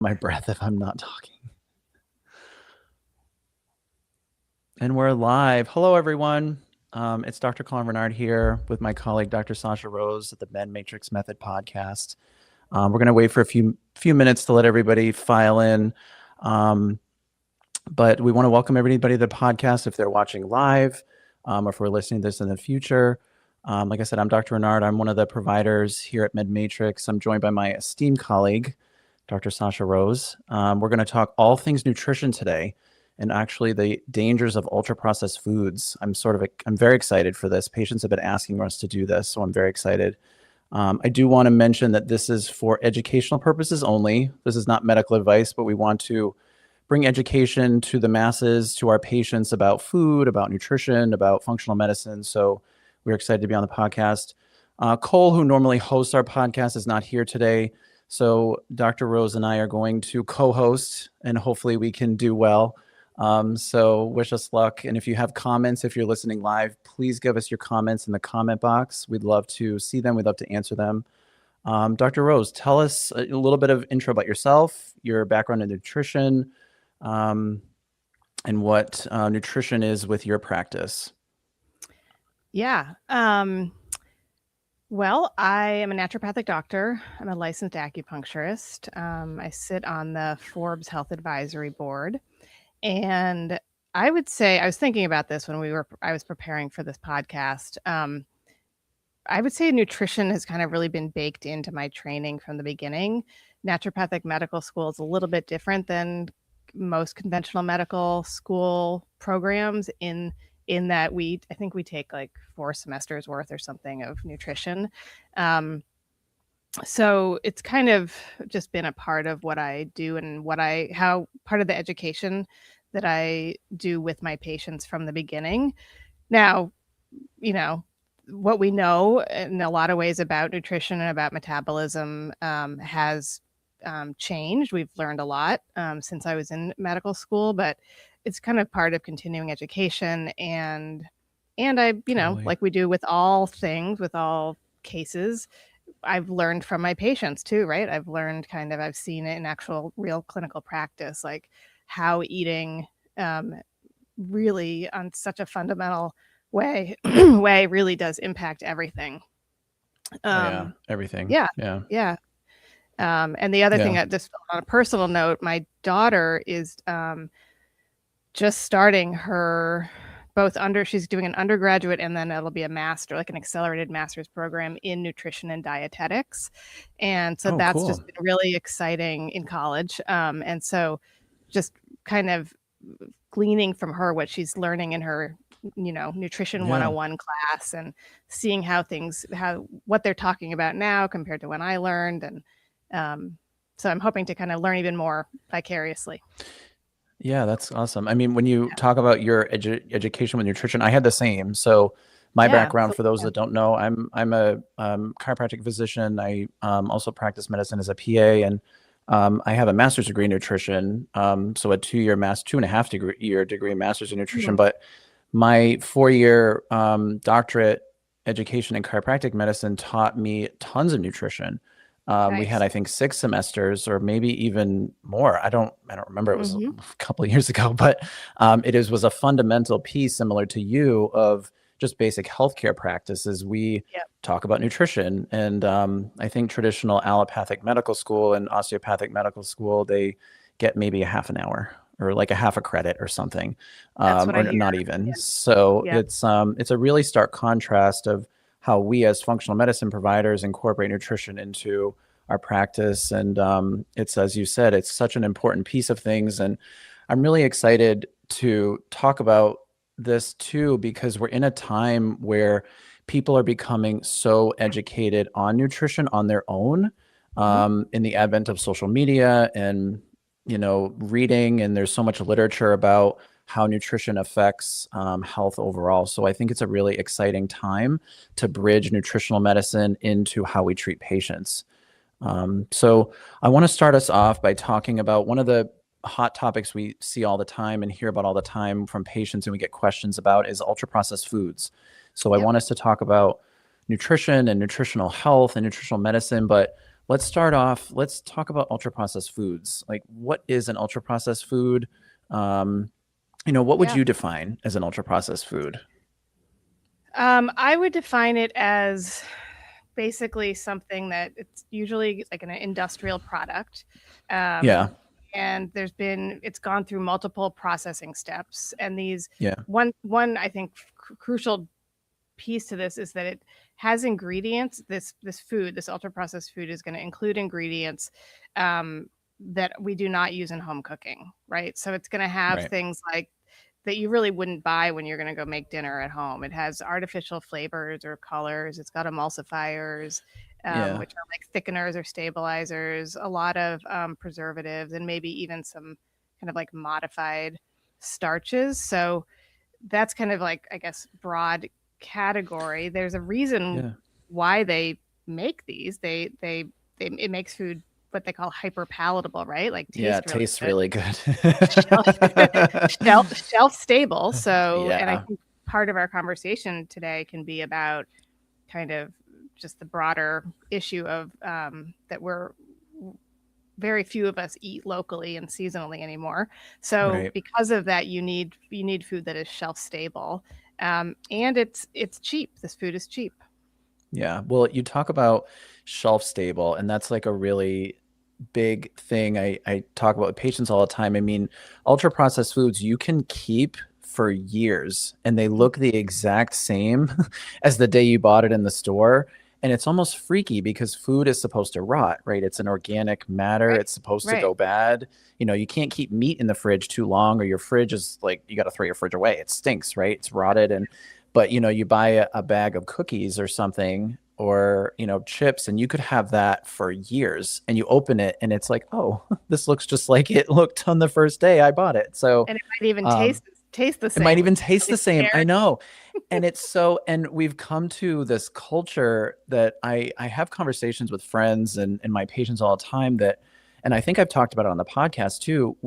my breath if I'm not talking. And we're live. Hello, everyone. It's Dr. Colin Renaud here with my colleague, Dr. Sasha Rose at the Med Matrix Method podcast. We're going to wait for a few minutes to let everybody file in. But we want to welcome everybody to the podcast if they're watching live or if we're listening to this in the future. Like I said, I'm Dr. Renaud. I'm one of the providers here at Med Matrix. I'm joined by my esteemed colleague, Dr. Sasha Rose. We're going to talk all things nutrition today and actually the dangers of ultra-processed foods. I'm very excited for this. Patients have been asking us to do this, so I'm very excited. I do want to mention that this is for educational purposes only. This is not medical advice, but we want to bring education to the masses, to our patients about food, about nutrition, about functional medicine. So we're excited to be on the podcast. Cole, who normally hosts our podcast, is not here today. So Dr. Rose and I are going to co-host, and hopefully we can do well. So wish us luck. And if you have comments, if you're listening live, please give us your comments in the comment box. We'd love to see them. We'd love to answer them. Dr. Rose, tell us a little bit of intro about yourself, your background in nutrition, and what nutrition is with your practice. Yeah. Well, I am a naturopathic doctor. I'm a licensed acupuncturist. I sit on the Forbes Health Advisory Board. And I would say, I was thinking about this when I was preparing for this podcast. I would say nutrition has kind of really been baked into my training from the beginning. Naturopathic medical school is a little bit different than most conventional medical school programs in that I think we take like 4 semesters worth or something of nutrition. So it's kind of just been a part of what I do and how part of the education that I do with my patients from the beginning. Now, what we know in a lot of ways about nutrition and about metabolism has changed. We've learned a lot since I was in medical school, but it's kind of part of continuing education. And I, Totally. like we do with all things, with all cases, I've learned from my patients too, right? I've seen it in actual real clinical practice, like how eating really on such a fundamental way really does impact everything. Everything. Yeah. And the other thing, just on a personal note, my daughter is just starting she's doing an undergraduate and then it'll be a master, like an accelerated master's program in nutrition and dietetics. And so that's cool. Just been really exciting in college. And so just kind of gleaning from her what she's learning in her, nutrition 101 class and seeing what they're talking about now compared to when I learned. And so I'm hoping to kind of learn even more vicariously. Yeah, that's awesome. I mean, when you talk about your education with nutrition, I had the same. So my background, for those that don't know, I'm a chiropractic physician. I also practice medicine as a PA, and I have a master's degree in nutrition. So a 2.5-year degree in master's in nutrition. But my 4-year doctorate education in chiropractic medicine taught me tons of nutrition. Nice. We had, I think, 6 semesters or maybe even more. I don't remember. It was a couple of years ago, but it was a fundamental piece similar to you of just basic healthcare practices. We talk about nutrition, and I think traditional allopathic medical school and osteopathic medical school, they get maybe a half an hour or like a half a credit or something, or not even. Yeah. So it's a really stark contrast of how we as functional medicine providers incorporate nutrition into our practice. And it's, as you said, it's such an important piece of things. And I'm really excited to talk about this too, because we're in a time where people are becoming so educated on nutrition on their own, in the advent of social media and, reading, and there's so much literature about how nutrition affects health overall. So I think it's a really exciting time to bridge nutritional medicine into how we treat patients. So I want to start us off by talking about one of the hot topics we see all the time and hear about all the time from patients and we get questions about is ultra-processed foods. So I want us to talk about nutrition and nutritional health and nutritional medicine, but let's start off. Let's talk about ultra processed foods. Like, what is an ultra processed food? What would you define as an ultra processed food? I would define it as basically something that it's usually like an industrial product. Yeah. And it's gone through multiple processing steps. And Yeah. one, I think, crucial piece to this is that it has ingredients. This ultra processed food is going to include ingredients that we do not use in home cooking, right? So it's going to have things like that you really wouldn't buy when you're going to go make dinner at home. It has artificial flavors or colors. It's got emulsifiers, which are like thickeners or stabilizers, a lot of preservatives, and maybe even some kind of like modified starches. So that's kind of like, I guess, broad category. There's a reason why they make these. It makes food what they call hyper palatable, right? Like it tastes really good. shelf stable. So, and I think part of our conversation today can be about kind of just the broader issue of that very few of us eat locally and seasonally anymore. So because of that, you need food that is shelf stable. And it's cheap. This food is cheap. Yeah. Well, you talk about shelf stable, and that's like a really big thing I talk about with patients all the time. I mean, ultra processed foods you can keep for years and they look the exact same as the day you bought it in the store. And it's almost freaky because food is supposed to rot, right? It's an organic matter. It's supposed to go bad. You can't keep meat in the fridge too long, or your fridge is like, you got to throw your fridge away. It stinks, right? It's rotted. But you buy a bag of cookies or something, or chips, and you could have that for years, and you open it and it's like, oh, this looks just like it looked on the first day I bought it. So, and it might even taste the same. It might even taste the same. I know. And and we've come to this culture that I have conversations with friends and my patients all the time and I think I've talked about it on the podcast too.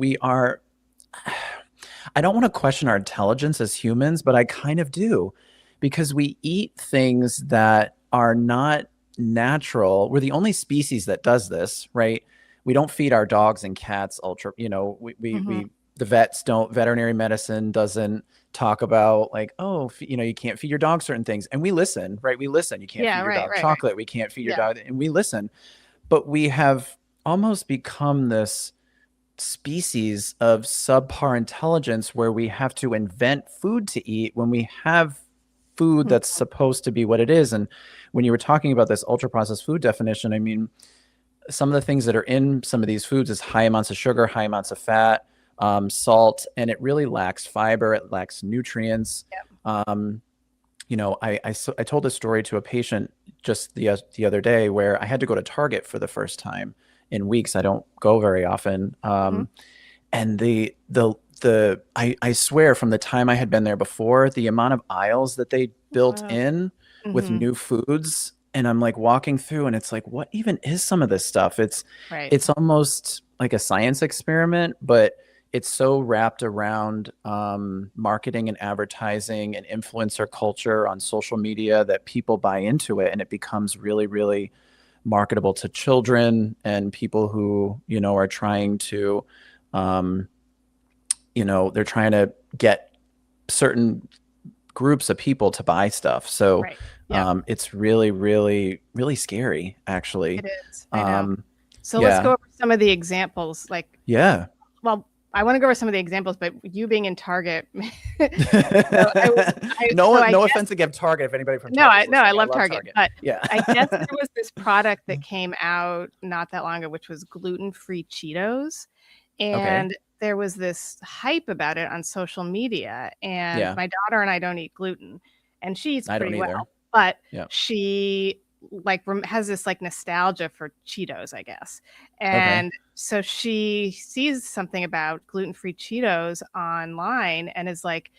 I don't want to question our intelligence as humans, but I kind of do, because we eat things that are not natural. We're the only species that does this, right? We don't feed our dogs and cats veterinary medicine doesn't talk about like, oh, you can't feed your dog certain things. And we listen, right? We listen. You can't feed your dog chocolate. We can't feed your dog. And we listen. But we have almost become this species of subpar intelligence where we have to invent food to eat when we have food that's supposed to be what it is. And when you were talking about this ultra processed food definition, I mean, some of the things that are in some of these foods is high amounts of sugar, high amounts of fat, salt, and it really lacks fiber. It lacks nutrients. I told this story to a patient just the other day where I had to go to Target for the first time in weeks. I don't go very often. And I swear, from the time I had been there before, the amount of aisles that they built in with new foods, and I'm like walking through and it's like, what even is some of this stuff? It's almost like a science experiment, but it's so wrapped around marketing and advertising and influencer culture on social media that people buy into it, and it becomes really, really marketable to children and people who, are trying to, they're trying to get certain groups of people to buy stuff. So it's really, really, really scary, actually. It is. I know. So let's go over some of the examples. Well, I want to go over some of the examples, but you being in Target. No offense against Target, if anybody from Target. I love Target. But I guess there was this product that came out not that long ago, which was gluten-free Cheetos. And there was this hype about it on social media. And my daughter and I don't eat gluten, and she eats pretty well. But she has this like nostalgia for Cheetos, I guess. And so she sees something about gluten-free Cheetos online and is like,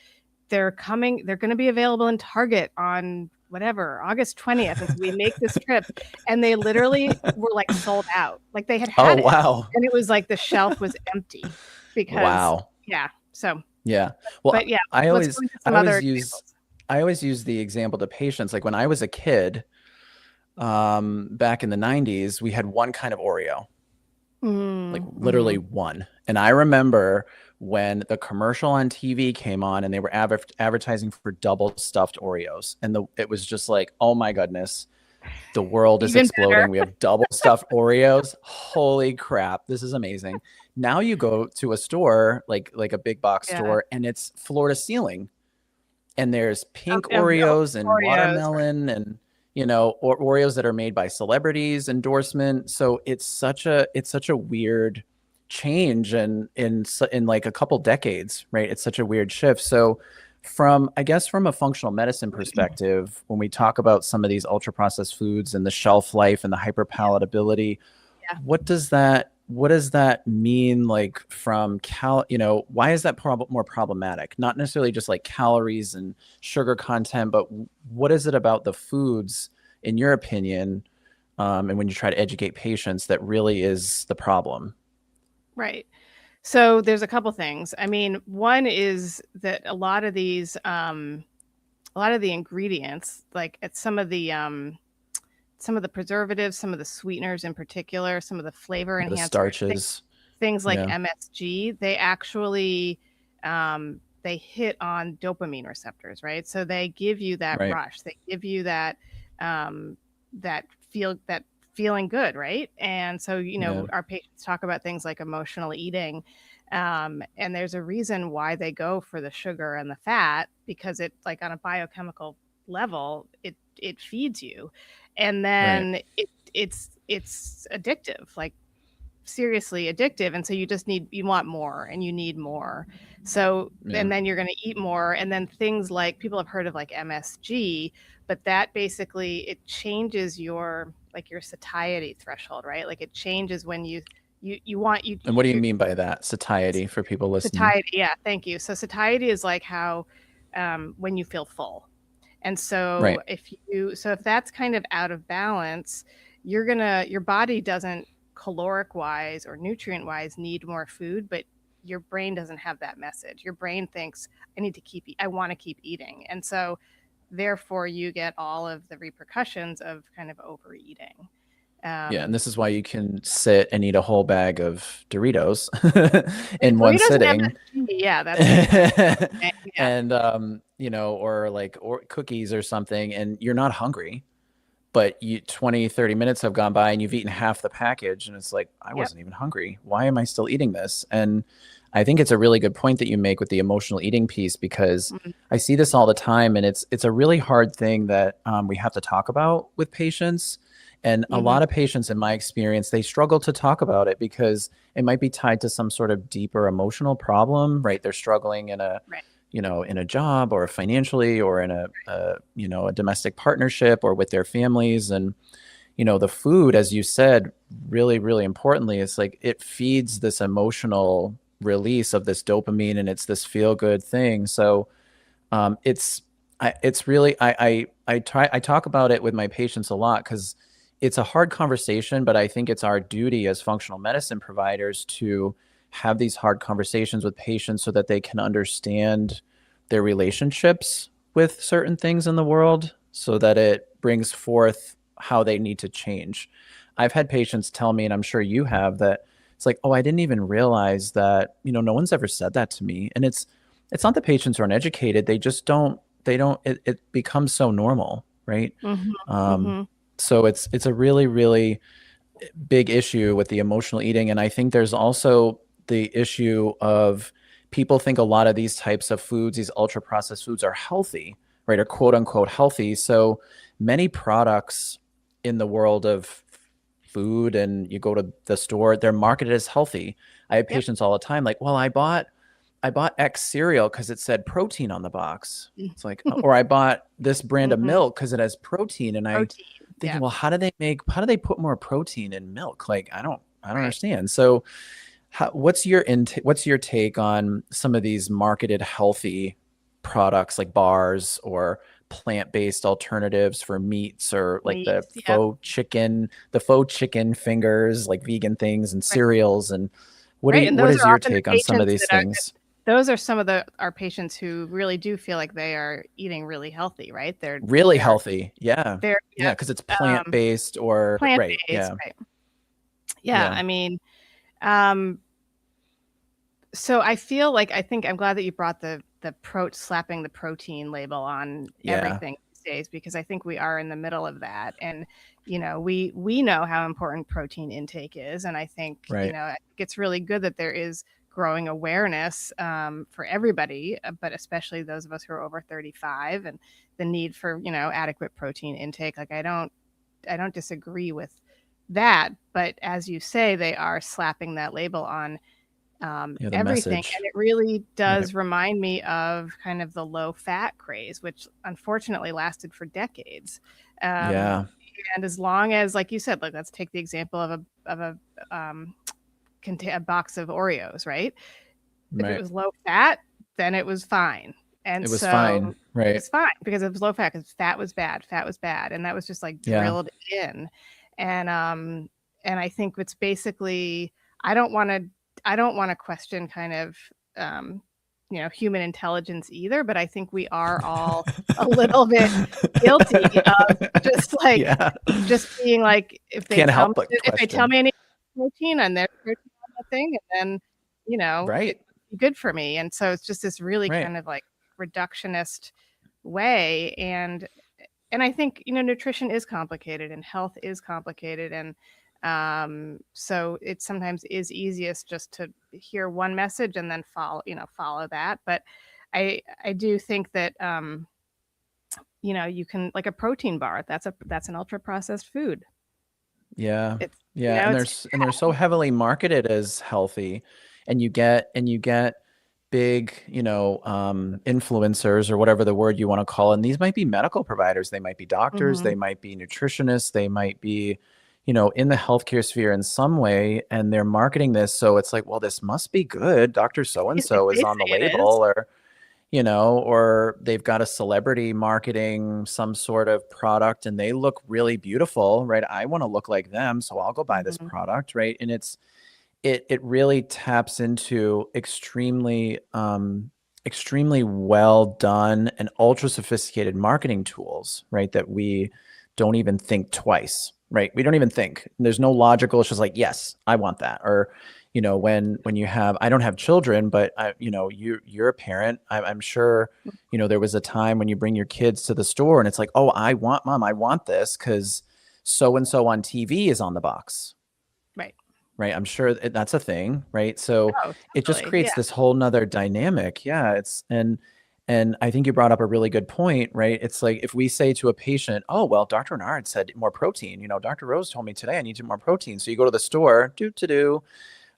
they're going to be available in Target on whatever, August 20th, as we make this trip. And they literally were like sold out. Like they had it. Wow. And it was like the shelf was empty because So Well, but I always use the example to patients. Like when I was a kid, back in the 90s, we had one kind of Oreo, like literally Mm-hmm. one. And I remember when the commercial on TV came on and they were advertising for double stuffed Oreos. And it was just like, oh my goodness, the world is Even better. exploding. We have double stuffed Oreos. Holy crap, this is amazing. Now you go to a store, like a big box Yeah. store, and it's floor to ceiling. And there's pink Of Oreos and Oreos. watermelon and or Oreos that are made by celebrities endorsement. So it's such a weird change in like a couple decades, right? It's such a weird shift. So I guess from a functional medicine perspective, when we talk about some of these ultra processed foods and the shelf life and the hyperpalatability, Yeah. what does that mean, like from why is that more problematic? Not necessarily just like calories and sugar content, but what is it about the foods, in your opinion, and when you try to educate patients, that really is the problem? Right. So there's a couple things. I mean, one is that a lot of the ingredients, like at some of the preservatives, some of the sweeteners in particular, some of the flavor The enhancers, starches. things like Yeah. MSG, they actually they hit on dopamine receptors, right? So they give you that Right. rush. They give you that that feeling good, right? And so, Yeah. our patients talk about things like emotional eating. And there's a reason why they go for the sugar and the fat, because it, like, on a biochemical level, it feeds you. And Right. then it's addictive, like seriously addictive. And so you want more and you need more. So, Yeah. and then you're going to eat more. And then things like, people have heard of like MSG, but that basically, it changes your satiety threshold, right? Like it changes when you want And what do you your mean by that? Satiety for people listening. satiety. Yeah. Thank you. So satiety is like how, when you feel full. And so Right. if that's kind of out of balance, your body doesn't, caloric wise or nutrient wise, need more food, but your brain doesn't have that message. Your brain thinks, I want to keep eating. And so therefore you get all of the repercussions of kind of overeating. Yeah, and Um, this is why you can sit and eat a whole bag of Doritos in one Burritos and sitting. MSG, yeah, that's a good thing. Yeah. And or cookies or something, and you're not hungry, but 20-30 minutes have gone by and you've eaten half the package, and it's like, I Yep. wasn't even hungry. Why am I still eating this? And I think it's a really good point that you make with the emotional eating piece, because Mhm. I see this all the time, and it's a really hard thing that we have to talk about with patients. And a Mhm. lot of patients, in my experience, they struggle to talk about it because it might be tied to some sort of deeper emotional problem, right? They're struggling Right. in a job, or financially, or in a domestic partnership, or with their families. And the food, as you said, really, really importantly, is like it feeds this emotional release of this dopamine, and it's this feel good thing. So it's really, I talk about it with my patients a lot, because it's a hard conversation, but I think it's our duty as functional medicine providers to have these hard conversations with patients so that they can understand their relationships with certain things in the world, so that it brings forth how they need to change. I've had patients tell me, and I'm sure you have, that it's like, oh, I didn't even realize that, no one's ever said that to me. And it's not that patients are uneducated. It becomes so normal, right? Mhm. Um, Mhm. so it's a really, really big issue with the emotional eating. And I think there's also the issue of, people think a lot of these types of foods, these ultra processed foods, are healthy, right? Or quote unquote healthy. So many products in the world of food, and you go to the store, they're marketed as healthy. I have Yep. patients all the time like, well, I bought X cereal because it said protein on the box. It's like, or I bought this brand of Mhm. milk because it has protein. And I Protein. thinking, Yeah. well, how do they put more protein in milk? Like, I don't Right. understand. So what's your take on some of these marketed healthy products, like bars or plant-based alternatives for meats, or like the Meats. Yep. faux chicken fingers, like vegan things, and Right. cereals? And Right. And what those is are your often the take on some of patients these that are things? those are some of our patients who really do feel like they are eating really healthy, right? They're really healthy. Yeah. They're Yeah. Cause it's plant-based or plant-based, Yeah. right. Yeah. I mean, so I feel like, I think I'm glad that you brought the slapping the protein label on everything these days, because I think we are in the middle of that. And, you know, we know how important protein intake is. And I think, you know, I think it's really good that there is growing awareness for everybody, but especially those of us who are over 35, and the need for, you know, adequate protein intake. Like, I don't disagree with that, but as you say, they are slapping that label on everything. Message. And it really does remind me of kind of the low fat craze, which unfortunately lasted for decades. And as long as, like you said, like, let's take the example of a box of Oreos, right? If it was low fat, then it was fine. And it was fine, right? It's fine because it was low fat, because fat was bad. And that was just like drilled in. And I think it's basically, I don't want to question kind of, you know, human intelligence either, but I think we are all a little bit guilty of just like, just being like, if they tell me I need protein and there's protein on the thing, and then, you know, it's good for me. And so it's just this really kind of like reductionist way. And I think, you know, nutrition is complicated and health is complicated. And so it sometimes is easiest just to hear one message and then follow that. But I do think that, you know, you can, like a protein bar, that's an ultra processed food. Yeah. You know, and they're so heavily marketed as healthy, and you get big, you know, influencers, or whatever the word you want to call it. And these might be medical providers. They might be doctors. They might be nutritionists. They might be, you know, in the healthcare sphere in some way, and they're marketing this. So it's like, well, this must be good. Dr. So-and-so is on the label, or, you know, or they've got a celebrity marketing some sort of product and they look really beautiful, right? I want to look like them, so I'll go buy this product, right? And it really taps into extremely well done and ultra sophisticated marketing tools, right? That we don't even think twice, right? We don't even think. There's no logical. It's just like, yes, I want that. Or, you know, when you have, I don't have children, but you know, you're a parent. I'm sure, you know, there was a time when you bring your kids to the store and it's like, oh, Mom, I want this because so-and-so on TV is on the box. Right. I'm sure that's a thing. Right. So it just creates this whole nother dynamic. Yeah. And I think you brought up a really good point, right? It's like, if we say to a patient, oh, well, Dr. Renaud said more protein, you know, Dr. Rose told me today I need more protein. So you go to the store,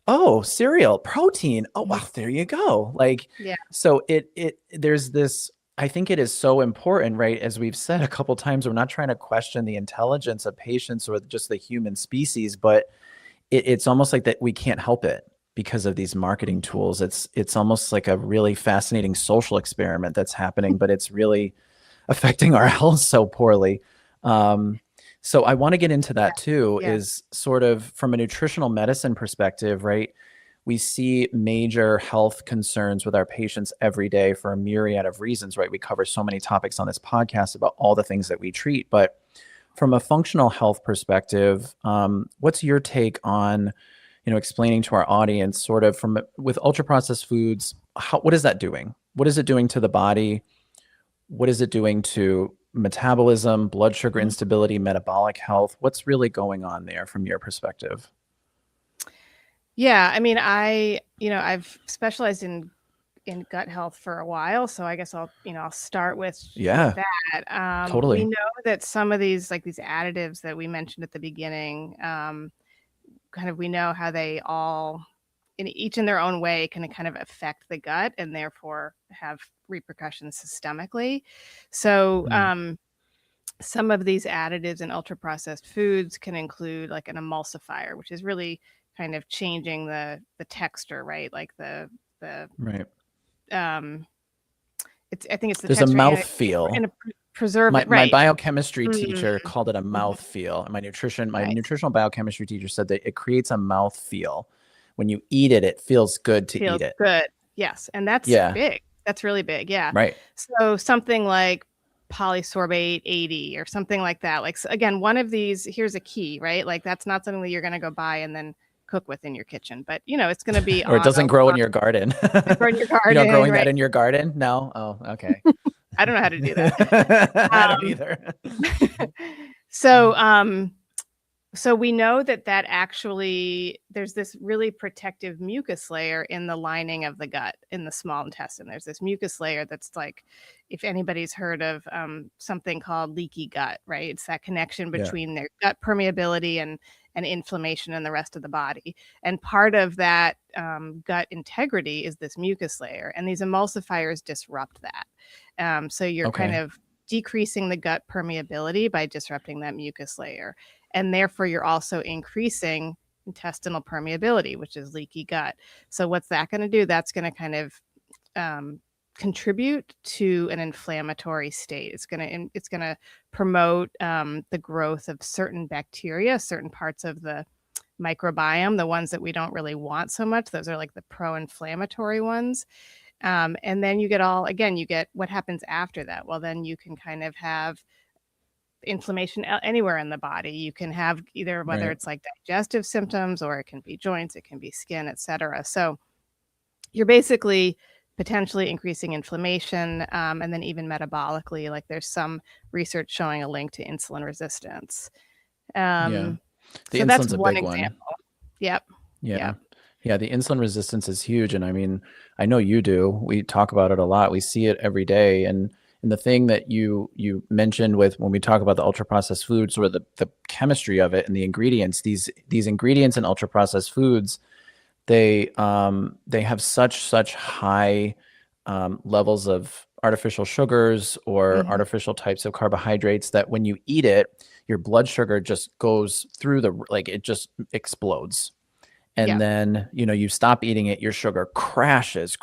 oh, cereal, protein. Oh, wow, there you go. Like, so there's this, I think it is so important, right? As we've said a couple of times, we're not trying to question the intelligence of patients or just the human species, but it's almost like that we can't help it because of these marketing tools. It's almost like a really fascinating social experiment that's happening, but it's really affecting our health so poorly. So I want to get into that too, is sort of from a nutritional medicine perspective, right? We see major health concerns with our patients every day for a myriad of reasons, right? We cover so many topics on this podcast about all the things that we treat, but from a functional health perspective, what's your take on, you know, explaining to our audience sort of with ultra processed foods, what is that doing? What is it doing to the body? What is it doing to metabolism, blood sugar instability, metabolic health? What's really going on there from your perspective? Yeah, I mean, I've specialized in gut health for a while, so I guess I'll start with that. Totally. We know that some of these additives that we mentioned at the beginning, kind of, we know how they all, each in their own way, can kind of affect the gut and therefore have repercussions systemically. So some of these additives in ultra processed foods can include like an emulsifier, which is really kind of changing the texture, right? Like the right. I think it's the there's texture a mouthfeel and a preservative. My biochemistry teacher called it a mouthfeel, and my nutritional biochemistry teacher said that it creates a mouthfeel. When you eat it, it feels good to eat it. Good. Yes. And that's Yeah. big. That's really big. Yeah. Right. So something like polysorbate 80 or something like that. Like, again, one of these, here's a key, right? Like that's not something that you're going to go buy and then cook with in your kitchen, but it's going to be Or it doesn't grow in your garden. grow in your You're not growing garden, that right? in your garden? No? Oh, okay. I don't know how to do that. I don't either. So, so we know that actually there's this really protective mucus layer in the lining of the gut in the small intestine. There's this mucus layer that's like, if anybody's heard of something called leaky gut, right? It's that connection between their gut permeability and inflammation in the rest of the body. And part of that gut integrity is this mucus layer. And these emulsifiers disrupt that. So you're kind of decreasing the gut permeability by disrupting that mucus layer. And therefore, you're also increasing intestinal permeability, which is leaky gut. So what's that going to do? That's going to kind of contribute to an inflammatory state. It's going to promote the growth of certain bacteria, certain parts of the microbiome, the ones that we don't really want so much. Those are like the pro-inflammatory ones. And then you get what happens after that. Well, then you can kind of have inflammation anywhere in the body. You can have either whether it's like digestive symptoms, or it can be joints, it can be skin, etc. So you're basically potentially increasing inflammation, and then even metabolically, like there's some research showing a link to insulin resistance. The so insulin's that's a one big example. one. Yep. Yeah, the insulin resistance is huge. And I mean, I know you do. We talk about it a lot. We see it every day. And the thing that you mentioned with when we talk about the ultra processed foods, or the chemistry of it and the ingredients, these ingredients in ultra processed foods, they have such high levels of artificial sugars or artificial types of carbohydrates that when you eat it, your blood sugar just goes through it just explodes. And then, you stop eating it, your sugar crashes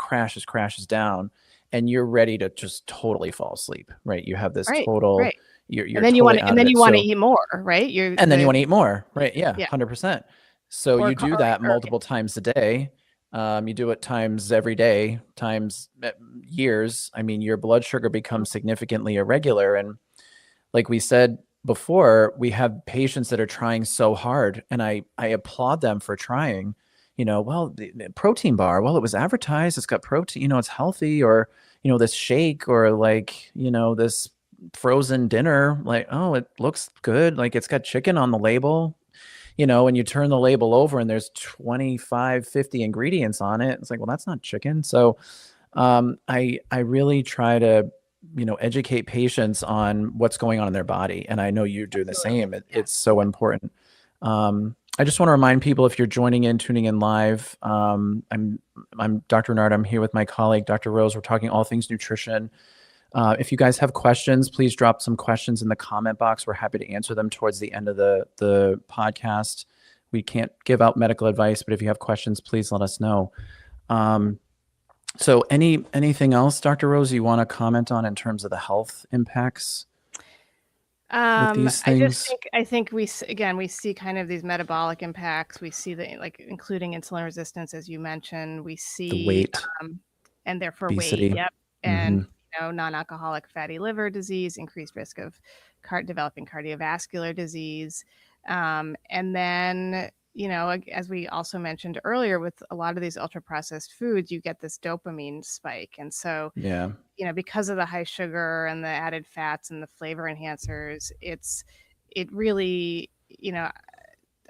down, and you're ready to just totally fall asleep, right? You have this total, you're and then totally you want to eat more, right? Then you want to eat more, right? Yeah, 100%. So Or you do that multiple times a day. You do it times every day, times years. I mean, your blood sugar becomes significantly irregular. And like we said before, we have patients that are trying so hard, and I applaud them for trying. Well, the protein bar, well, it was advertised, it's got protein, it's healthy, or this shake, or like this frozen dinner, like, oh, it looks good, like it's got chicken on the label, and you turn the label over and there's 25, 50 ingredients on it. It's like, well, that's not chicken. So I really try to educate patients on what's going on in their body. And I know you do the same. It's so important. I just want to remind people, if you're tuning in live, I'm Dr. Renaud. I'm here with my colleague, Dr. Rose. We're talking all things nutrition. If you guys have questions, please drop some questions in the comment box. We're happy to answer them towards the end of the podcast. We can't give out medical advice, but if you have questions, please let us know. So anything else, Dr. Rose, you want to comment on in terms of the health impacts with these things? I think we see kind of these metabolic impacts. We see including insulin resistance, as you mentioned. We see the weight, and therefore obesity. Weight. Yep. And non-alcoholic fatty liver disease, increased risk of developing cardiovascular disease, and then as we also mentioned earlier, with a lot of these ultra processed foods, you get this dopamine spike. And so, because of the high sugar and the added fats and the flavor enhancers, it really,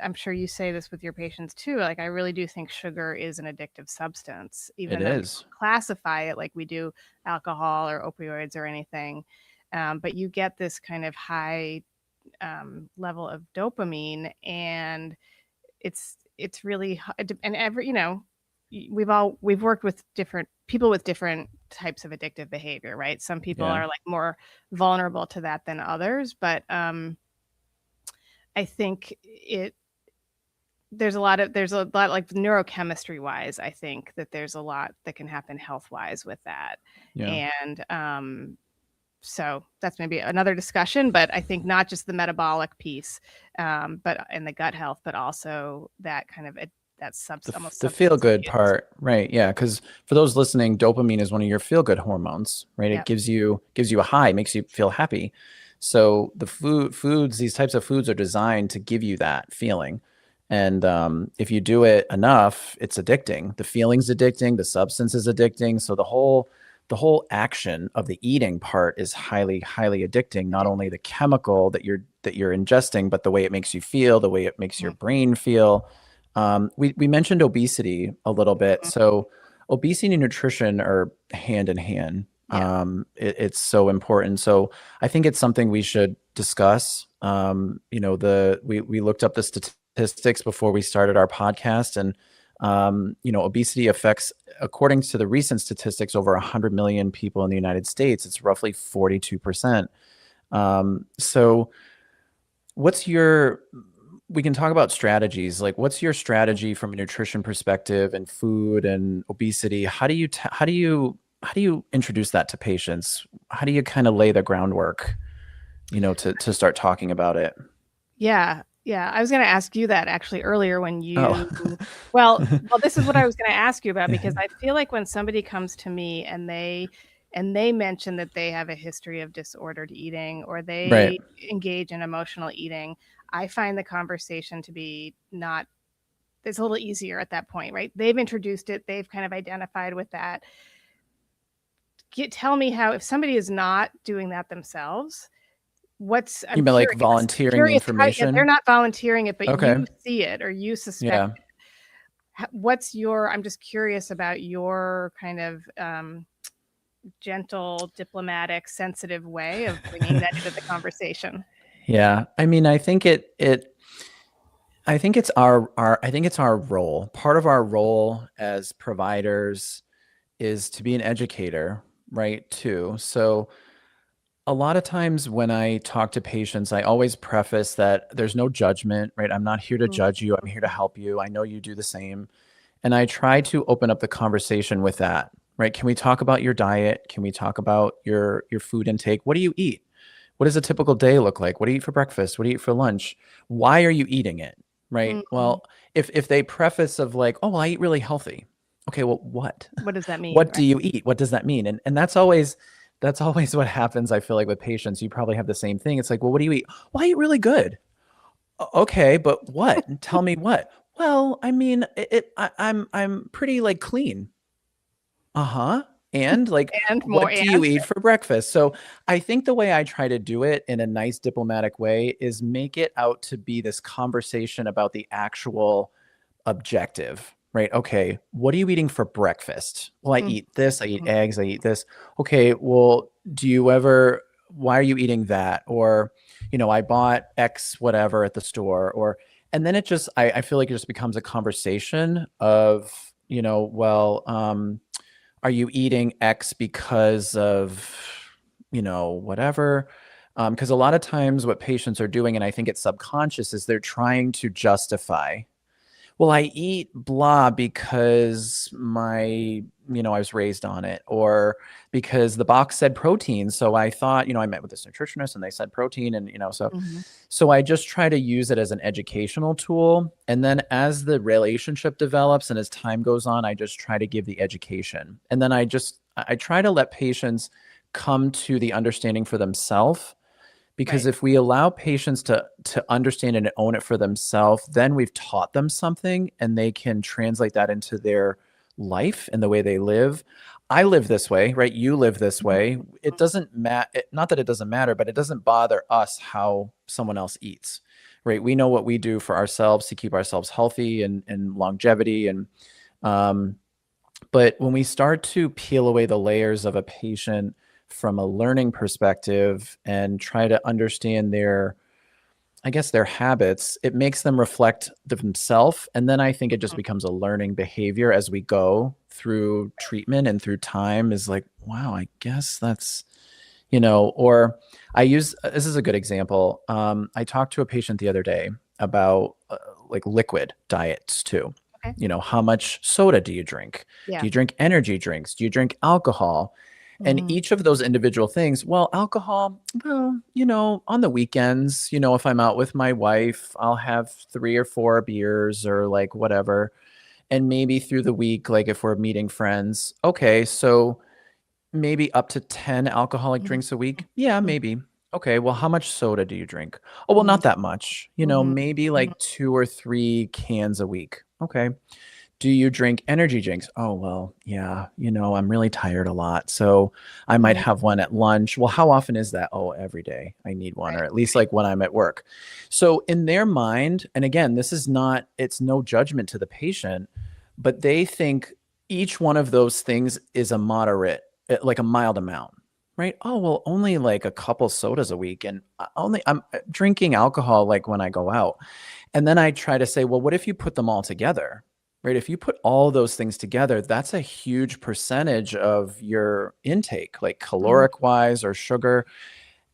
I'm sure you say this with your patients too. Like, I really do think sugar is an addictive substance, even though we don't classify it like we do alcohol or opioids or anything. But you get this kind of high level of dopamine, and it's really, and we've worked with different people with different types of addictive behavior, right? Some people are like more vulnerable to that than others, but I think there's a lot like neurochemistry wise. I think that there's a lot that can happen health wise with that. And so that's maybe another discussion, but I think not just the metabolic piece, but in the gut health, but also that kind of almost the feel good substance part, right? Yeah, because for those listening, dopamine is one of your feel good hormones, right? Yep. It gives you a high, makes you feel happy. So the foods, these types of foods are designed to give you that feeling. And if you do it enough, it's addicting. The feeling's addicting, the substance is addicting. So the whole action of the eating part is highly, highly addicting. Not only the chemical that you're ingesting, but the way it makes you feel, the way it makes your brain feel. We mentioned obesity a little bit. So obesity and nutrition are hand in hand. Yeah. It's so important. So I think it's something we should discuss. We looked up the statistics before we started our podcast, and obesity affects, according to the recent statistics, over 100 million people in the United States. It's roughly 42%. So we can talk about strategies. Like, what's your strategy from a nutrition perspective and food and obesity? How do you introduce that to patients? How do you kind of lay the groundwork, to start talking about it? Yeah. Yeah. I was going to ask you that actually earlier when well, this is what I was going to ask you about, because I feel like when somebody comes to me and they mention that they have a history of disordered eating, or they Right. engage in emotional eating, I find the conversation to be it's a little easier at that point, right? They've introduced it. They've kind of identified with that. Tell me how, if somebody is not doing that themselves, You mean like volunteering the information? They're not volunteering it, but Okay. you see it or you suspect it. I'm just curious about your kind of gentle, diplomatic, sensitive way of bringing that into the conversation. Yeah. I mean, I think I think it's our role. Part of our role as providers is to be an educator, right? Too. So a lot of times when I talk to patients, I always preface that there's no judgment, right? I'm not here to judge you. I'm here to help you. I know you do the same. And I try to open up the conversation with that, right? Can we talk about your diet? Can we talk about your food intake? What do you eat? What does a typical day look like? What do you eat for breakfast? What do you eat for lunch? Why are you eating it? Right. Well, if they preface of like, oh, well, I eat really healthy. Okay, well, what? What does that mean? What do you eat? What does that mean? And that's always what happens, I feel like, with patients. You probably have the same thing. It's like, well, what do you eat? Well, I eat really good. Okay, but what? Tell me what? Well, I mean, I'm pretty like clean. Uh-huh. And like, what do you eat for breakfast? So I think the way I try to do it in a nice diplomatic way is make it out to be this conversation about the actual objective, right? Okay, what are you eating for breakfast? Well, I eat this, I eat eggs, I eat this. Okay, well, why are you eating that? Or, I bought X whatever at the store, and then I feel like it just becomes a conversation of, are you eating X because of, whatever? Because a lot of times what patients are doing, and I think it's subconscious, is they're trying to justify, well, I eat blah because I was raised on it, or because the box said protein. So I thought, I met with this nutritionist and they said protein, and, so I just try to use it as an educational tool. And then as the relationship develops and as time goes on, I just try to give the education. And then I try to let patients come to the understanding for themselves. Because if we allow patients to understand and own it for themselves, then we've taught them something and they can translate that into their life and the way they live. I live this way, right? You live this way. It doesn't matter. Not that it doesn't matter, but it doesn't bother us how someone else eats, right? We know what we do for ourselves to keep ourselves healthy and longevity. And, but when we start to peel away the layers of a patient from a learning perspective and try to understand their habits, it makes them reflect themselves. And then I think it just becomes a learning behavior as we go through treatment and through time, is like, wow, I guess that's, or this is a good example. I talked to a patient the other day about like liquid diets too. Okay. How much soda do you drink? Yeah. Do you drink energy drinks? Do you drink alcohol? And each of those individual things, well, alcohol, well, on the weekends, if I'm out with my wife, I'll have 3 or 4 beers or like whatever. And maybe through the week, like if we're meeting friends, okay, so maybe up to 10 alcoholic drinks a week. Yeah, maybe. Okay, well, how much soda do you drink? Oh, well, not that much. Maybe like 2 or 3 cans a week. Okay. Do you drink energy drinks? Oh, well, yeah, I'm really tired a lot, so I might have one at lunch. Well, how often is that? Oh, every day I need one, or at least like when I'm at work. So in their mind, and again, it's no judgment to the patient, but they think each one of those things is a moderate, like a mild amount, right? Oh, well, only like a couple sodas a week, and I'm drinking alcohol like when I go out. And then I try to say, well, what if you put them all together? Right? If you put all those things together, that's a huge percentage of your intake, like caloric wise or sugar.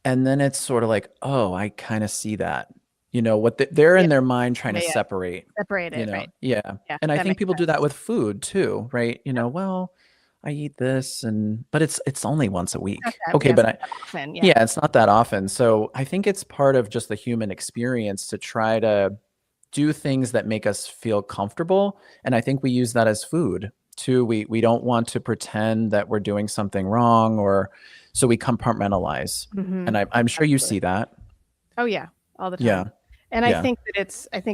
And then it's sort of like, oh, I kind of see that. They're in their mind trying to separate it, right? Yeah. Yeah, And I that think makes people do that sense. with food too, right? Well, I eat this but it's only once a week. Okay, but often, yeah, it's not that often. So I think it's part of just the human experience to try to do things that make us feel comfortable. And I think we use that as food too. We don't want to pretend that we're doing something wrong, or so we compartmentalize. And I'm sure you see that. Oh yeah, all the time. Yeah. And Yeah. I think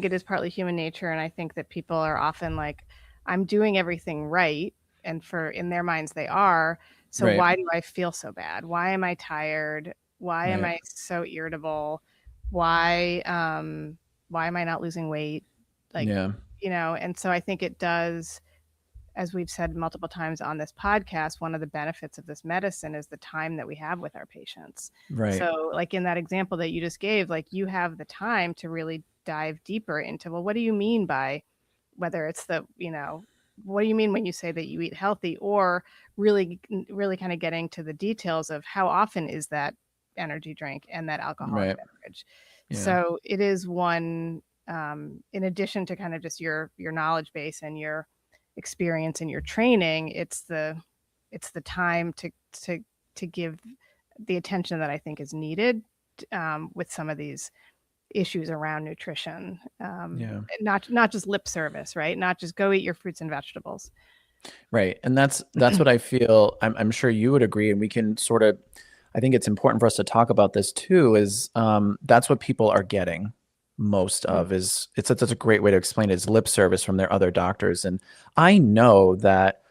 it is partly human nature. And I think that people are often like, I'm doing everything right. And in their minds, they are. So Right. why do I feel so bad? Why am I tired? Why am Right. I so irritable? Why am I not losing weight? Like, Yeah. And so I think it does, as we've said multiple times on this podcast, one of the benefits of this medicine is the time that we have with our patients. Right. So like in that example that you just gave, like you have the time to really dive deeper into, well, what do you mean by, whether it's what do you mean when you say that you eat healthy, or really, really kind of getting to the details of how often is that energy drink and that alcoholic beverage. Yeah. So it is one, in addition to kind of just your knowledge base and your experience in your training, it's the time to give the attention that I think is needed with some of these issues around nutrition. Not just lip service, right? Not just go eat your fruits and vegetables. Right. And that's what I feel. I'm sure you would agree. And we can sort of, I think it's important for us to talk about this too, is that's what people are getting most of is that's a great way to explain it, is lip service from their other doctors. And I know that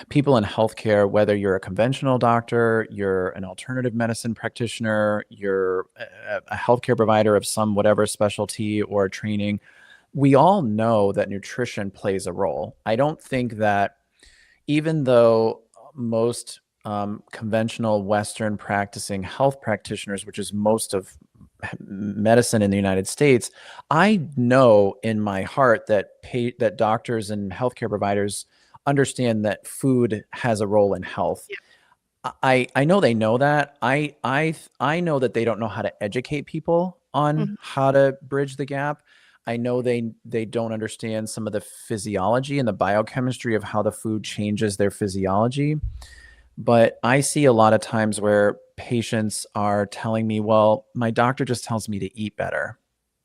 people in healthcare, whether you're a conventional doctor, you're an alternative medicine practitioner, you're a healthcare provider of some whatever specialty or training, we all know that nutrition plays a role. I don't think that even though most conventional Western practicing health practitioners, which is most of medicine in the United States, I know in my heart that that doctors and healthcare providers understand that food has a role in health. Yeah. I know they know that. I know that they don't know how to educate people on how to bridge the gap. I know they don't understand some of the physiology and the biochemistry of how the food changes their physiology. But I see a lot of times where patients are telling me, well, my doctor just tells me to eat better.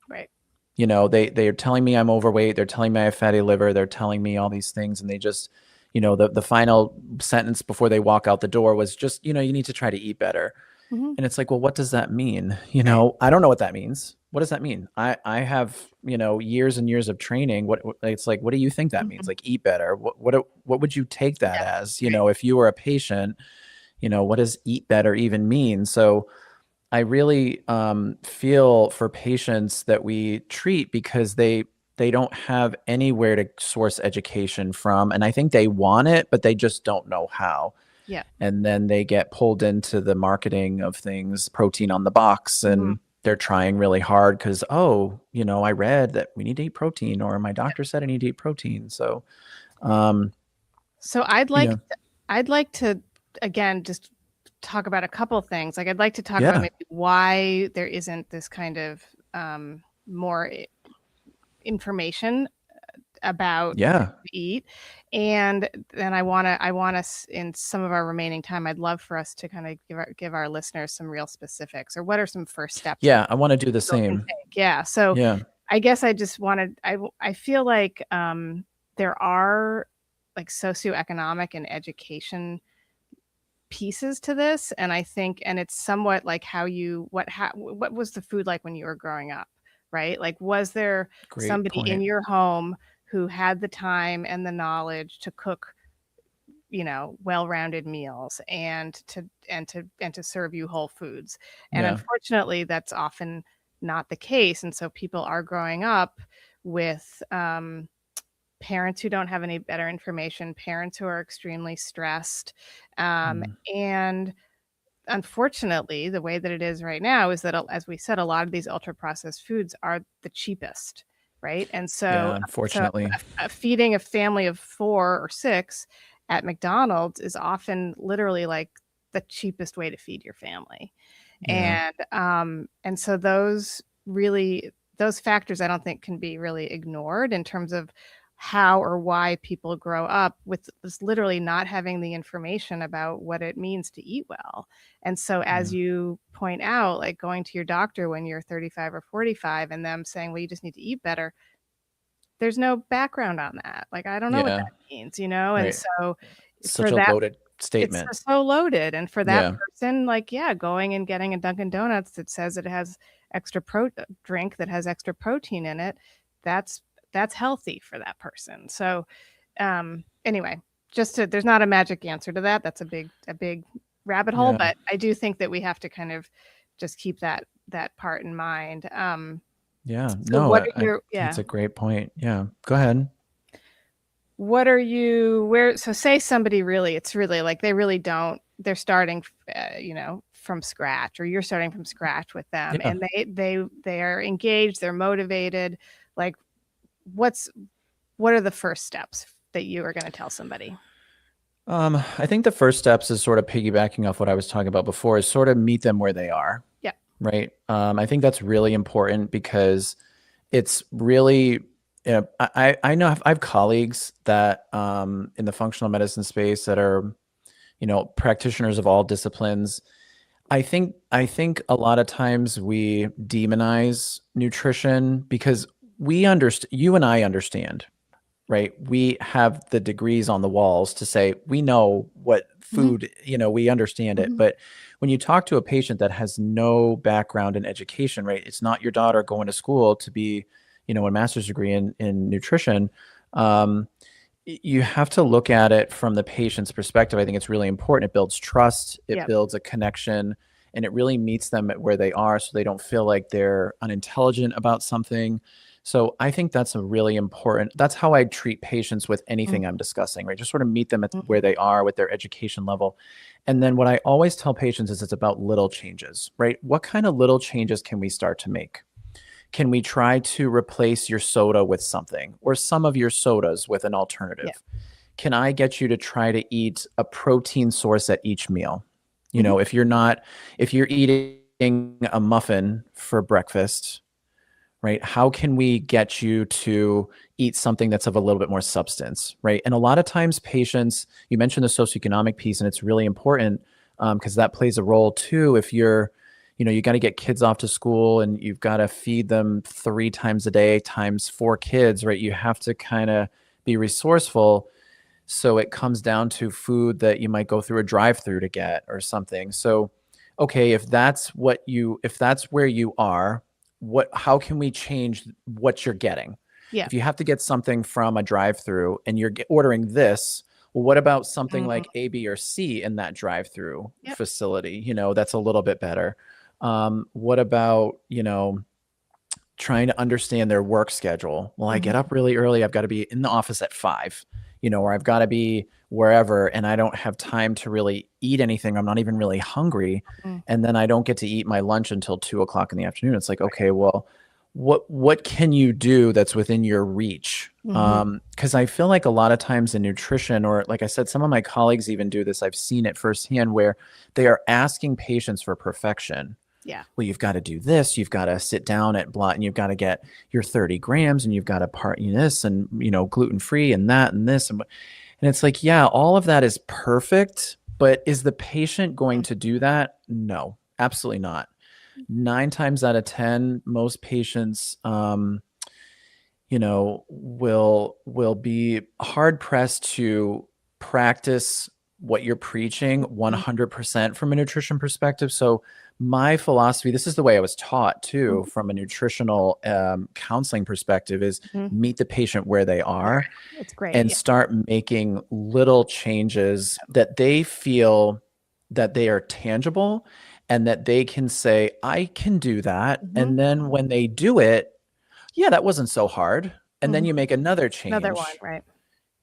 Right. They are telling me I'm overweight. They're telling me I have fatty liver. They're telling me all these things. And they just, the final sentence before they walk out the door was just, you need to try to eat better. And it's like, well, what does that mean? I don't know what that means. What does that mean? I have, years and years of training. It's like, what do you think that means? Like, eat better. What would you take that as? If you were a patient, what does eat better even mean? So I really feel for patients that we treat, because they don't have anywhere to source education from. And I think they want it, but they just don't know how. Yeah. And then they get pulled into the marketing of things, protein on the box, and they're trying really hard because, I read that we need to eat protein, or my doctor said I need to eat protein. So, so I'd like to, again, just talk about a couple things. Like I'd like to talk about maybe why there isn't this kind of more information about what to eat. And then I want us, in some of our remaining time, I'd love for us to kind of give our listeners some real specifics, or what are some first steps. Yeah, I want to do the same. Yeah. So I guess I just wanted, I feel like there are like socioeconomic and education pieces to this. And I think, and it's somewhat like what was the food like when you were growing up, right? Like, was there somebody in your home who had the time and the knowledge to cook, well-rounded meals and to serve you whole foods? And unfortunately, that's often not the case. And so people are growing up with parents who don't have any better information, parents who are extremely stressed. And unfortunately, the way that it is right now is that, as we said, a lot of these ultra processed foods are the cheapest, right? And so, unfortunately, feeding a family of 4 or 6 at McDonald's is often literally like the cheapest way to feed your family. And so those factors, I don't think, can be really ignored in terms of how or why people grow up with this literally not having the information about what it means to eat well. And so, as you point out, like going to your doctor when you're 35 or 45 and them saying, well, you just need to eat better, there's no background on that. Like, I don't know what that means, And so such a loaded statement. It's so loaded. And for that person, like, going and getting a Dunkin' Donuts that says it has extra drink that has extra protein in it, that's healthy for that person. So anyway, there's not a magic answer to that. That's a big rabbit hole, but I do think that we have to kind of just keep that part in mind. That's a great point. Yeah, go ahead. So say somebody it's really like they're starting, from scratch, or you're starting from scratch with them, and they are engaged, they're motivated. Like, what are the first steps that you are going to tell somebody? I think the first steps is sort of piggybacking off what I was talking about before, is sort of meet them where they are. Yeah. Right. I think that's really important, because it's really, I know I have colleagues that in the functional medicine space that are, practitioners of all disciplines. I think a lot of times we demonize nutrition because you and I understand, right? We have the degrees on the walls to say, we know what food, we understand it. But when you talk to a patient that has no background in education, right? It's not your daughter going to school to be, a master's degree in nutrition. You have to look at it from the patient's perspective. I think it's really important. It builds trust, it builds a connection, and it really meets them at where they are, so they don't feel like they're unintelligent about something. So I think that's that's how I treat patients with anything I'm discussing, right? Just sort of meet them at where they are with their education level. And then what I always tell patients is it's about little changes, right? What kind of little changes can we start to make? Can we try to replace your soda with something, or some of your sodas with an alternative? Can I get you to try to eat a protein source at each meal? If you're eating a muffin for breakfast, right? How can we get you to eat something that's of a little bit more substance, right? And a lot of times patients, you mentioned the socioeconomic piece, and it's really important because that plays a role too. If you're, you got to get kids off to school and you've got to feed them 3 times a day times 4 kids, right? You have to kind of be resourceful. So it comes down to food that you might go through a drive-through to get or something. So, okay, if that's where you are, how can we change what you're getting? If you have to get something from a drive-through and you're ordering this, well, what about something like A, B, or C in that drive-through facility? That's a little bit better. What about, trying to understand their work schedule? Well, I get up really early. I've got to be in the office at 5, or I've got to be wherever, and I don't have time to really eat anything. I'm not even really hungry. And then I don't get to eat my lunch until 2:00 in the afternoon. It's like, okay, well, what can you do that's within your reach? Because I feel like a lot of times in nutrition, or like I said, some of my colleagues even do this. I've seen it firsthand where they are asking patients for perfection. Well, you've got to do this. You've got to sit down at blot, and you've got to get your 30 grams, and you've got to part this, and gluten-free, and that, and this, and it's like, yeah, all of that is perfect, but is the patient going to do that? No, absolutely not. 9 times out of 10, most patients, will be hard pressed to practice what you're preaching 100% from a nutrition perspective. So my philosophy, this is the way I was taught too, from a nutritional counseling perspective, is meet the patient where they are. It's great. And start making little changes that they feel that they are tangible and that they can say, I can do that. And then when they do it, yeah, that wasn't so hard. And then you make another change. Another one, right?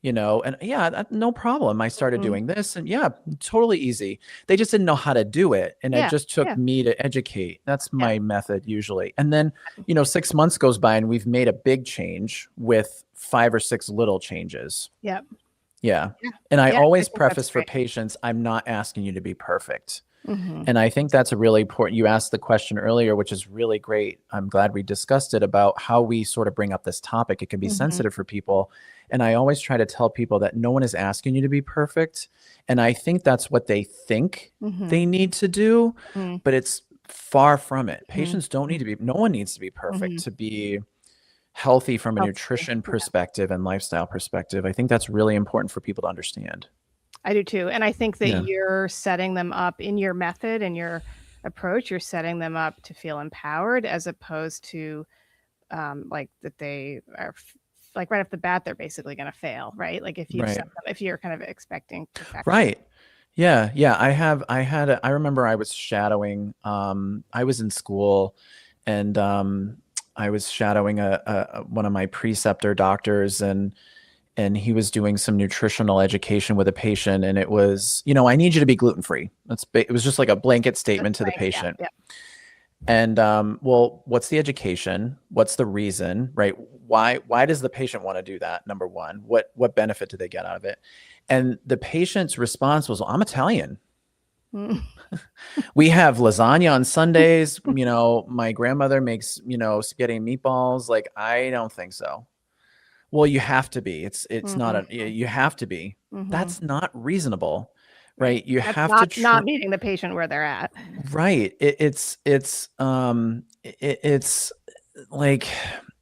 And yeah, no problem. I started doing this and yeah, totally easy. They just didn't know how to do it. And it just took me to educate. That's my method usually. And then, 6 months goes by and we've made a big change with 5 or 6 little changes. Yeah. And I always preface for patients, I'm not asking you to be perfect. And I think that's a really important, you asked the question earlier, which is really great. I'm glad we discussed it about how we sort of bring up this topic. It can be sensitive for people. And I always try to tell people that no one is asking you to be perfect. And I think that's what they think they need to do, but it's far from it. Patients don't need to be, no one needs to be perfect to be healthy from a nutrition perspective and lifestyle perspective. I think that's really important for people to understand. I do too. And I think that you're setting them up in your method and your approach, you're setting them up to feel empowered, as opposed to like that they are like right off the bat, they're basically going to fail, right? Like if you if you're kind of expecting perfection. Right. Yeah. Yeah. I remember I was shadowing, I was in school and I was shadowing one of my preceptor doctors, and he was doing some nutritional education with a patient, and it was, I need you to be gluten-free. It was just like a blanket statement to the patient. And well, what's the education? What's the reason, right? Why does the patient want to do that? Number one, what benefit do they get out of it? And the patient's response was, well, I'm Italian. We have lasagna on Sundays. My grandmother makes, spaghetti and meatballs. Like, I don't think so. Well, you have to be. It's not you have to be. That's not reasonable, right? You have to not meeting the patient where they're at. Right. It's like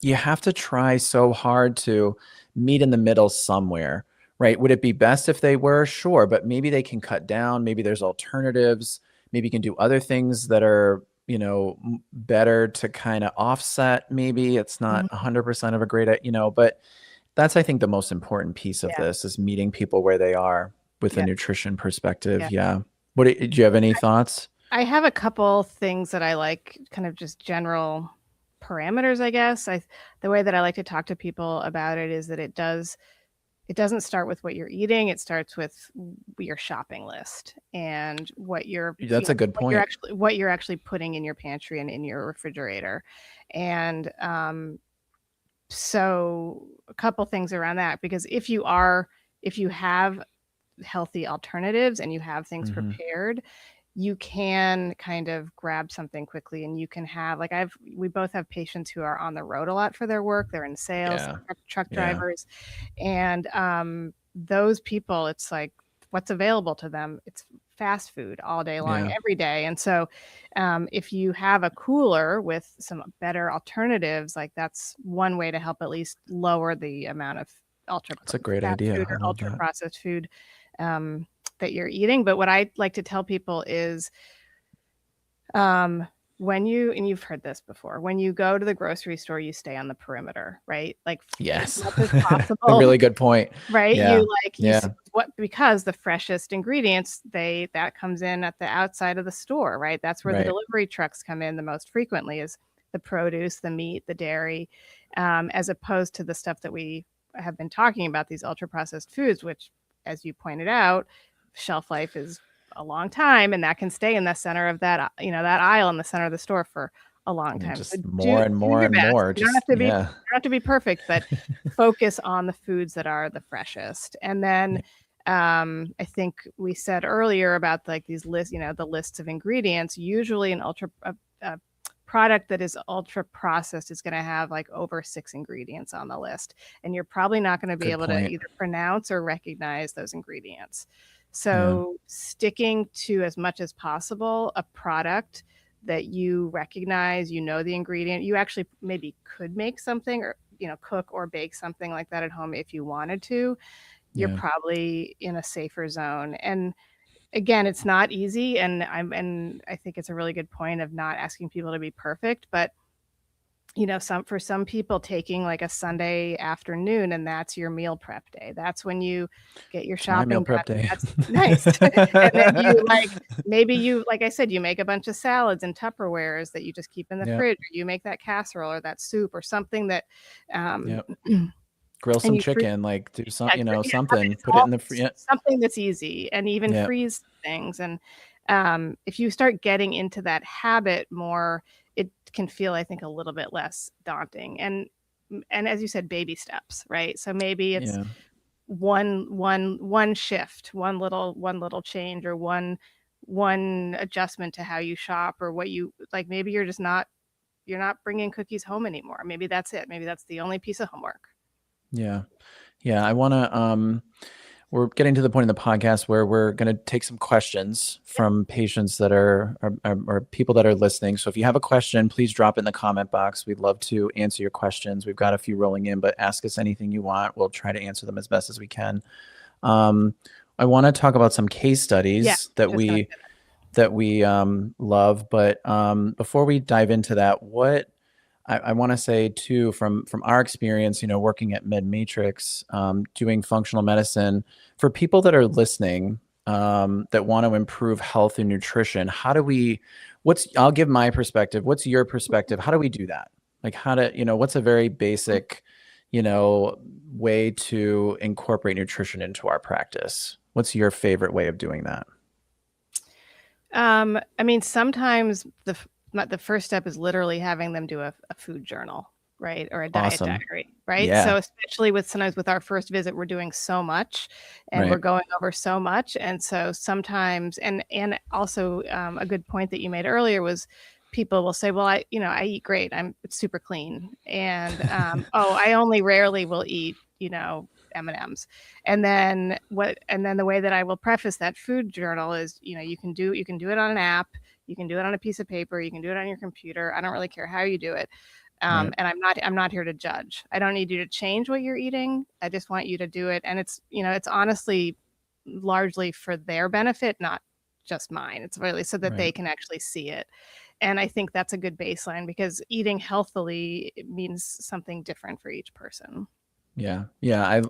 you have to try so hard to meet in the middle somewhere, right? Would it be best if they were? Sure, but maybe they can cut down. Maybe there's alternatives. Maybe you can do other things that are, better to kind of offset. Maybe it's not 100% of a great, but that's, I think, the most important piece of this is meeting people where they are with a nutrition perspective. Yeah. Do you have any thoughts? I have a couple things that I like, kind of just general parameters, I guess. The way that I like to talk to people about it is that it doesn't start with what you're eating. It starts with your shopping list and that's a good point. What you're actually putting in your pantry and in your refrigerator. And so a couple things around that, because if you have healthy alternatives and you have things prepared, you can kind of grab something quickly, and you can have, like, we both have patients who are on the road a lot for their work. They're in sales, truck drivers. And those people, it's like, what's available to them? It's fast food all day long, every day. And so if you have a cooler with some better alternatives, like, that's one way to help at least lower the amount of that's a great idea. Or ultra processed food that you're eating. But what I like to tell people is when you've heard this before, when you go to the grocery store, you stay on the perimeter, right? Like, yes, as much as possible. A really good point. Right. Because the freshest ingredients, that comes in at the outside of the store, right? That's where the delivery trucks come in the most frequently, is the produce, the meat, the dairy, as opposed to the stuff that we have been talking about, these ultra processed foods, which, as you pointed out, shelf life is a long time, and that can stay in the center of that, that aisle in the center of the store for a long time. Just so more and more. You don't have to be perfect, but focus on the foods that are the freshest. And then I think we said earlier about, like, these lists, the lists of ingredients. Usually an product that is ultra processed is going to have like over 6 ingredients on the list, and you're probably not going to be able to either pronounce or recognize those ingredients. So sticking to, as much as possible, a product that you recognize, the ingredient, you actually maybe could make something, or cook or bake something like that at home if you wanted to, you're probably in a safer zone. And again, it's not easy. And I think it's a really good point of not asking people to be perfect, but for some people, taking like a Sunday afternoon and that's your meal prep day. That's when you get your shopping meal prep done. day. That's nice. And then you like I said, you make a bunch of salads and Tupperwares that you just keep in the fridge, or you make that casserole or that soup or something that, grill some chicken, do some, something, put it in the something that's easy, and even freeze things. And if you start getting into that habit more, it can feel, I think, a little bit less daunting. And as you said, baby steps, right? So maybe it's one shift, one little change, or one adjustment to how you shop, or what you like. Maybe you're not bringing cookies home anymore. Maybe that's it. Maybe that's the only piece of homework. Yeah. I want to, we're getting to the point in the podcast where we're going to take some questions from patients that are people that are listening. So if you have a question, please drop it in the comment box. We'd love to answer your questions. We''ve got a few rolling in, but ask us anything you want. We'll try to answer them as best as we can. I want to talk about some case studies that we love. But before we dive into that, I want to say too, from our experience, working at MedMatrix, doing functional medicine, for people that are listening, that want to improve health and nutrition, I'll give my perspective. What's your perspective? How do we do that? What's a very basic, way to incorporate nutrition into our practice? What's your favorite way of doing that? Sometimes the first step is literally having them do a food journal, right? Or a diet diary, right? Yeah. So especially sometimes with our first visit, we're doing so much and we're going over so much. And so sometimes, and also a good point that you made earlier was, people will say, well, I eat great. It's super clean. And, I only rarely will eat, M&Ms. And then the way that I will preface that food journal is, you can do it on an app. You can do it on a piece of paper. You can do it on your computer. I don't really care how you do it. And I'm not here to judge. I don't need you to change what you're eating. I just want you to do it. And it's honestly largely for their benefit, not just mine. It's really so that they can actually see it. And I think that's a good baseline, because eating healthily means something different for each person. Yeah.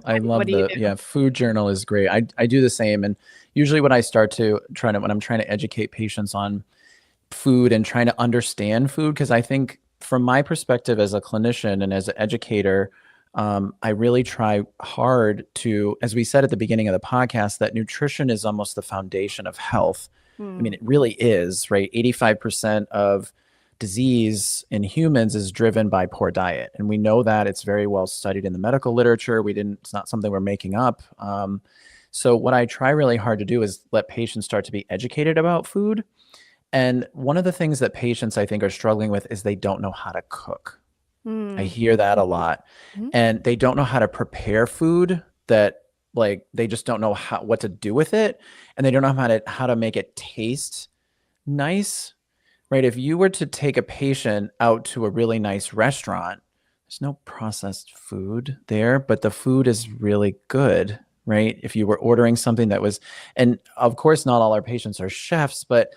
I love food journal is great. I do the same. And usually when I when I'm trying to educate patients on food and trying to understand food, because I think from my perspective as a clinician and as an educator, I really try hard to, as we said at the beginning of the podcast, that nutrition is almost the foundation of health. I mean, it really is, right? 85% of disease in humans is driven by poor diet. And we know that. It's very well studied in the medical literature. It's not something we're making up. So what I try really hard to do is let patients start to be educated about food. And one of the things that patients, I think, are struggling with is they don't know how to cook. I hear that a lot. And they don't know how to prepare food, that they just don't know what to do with it. And they don't know how to make it taste nice, right? If you were to take a patient out to a really nice restaurant, there's no processed food there, but the food is really good, right? If you were ordering something and of course, not all our patients are chefs, but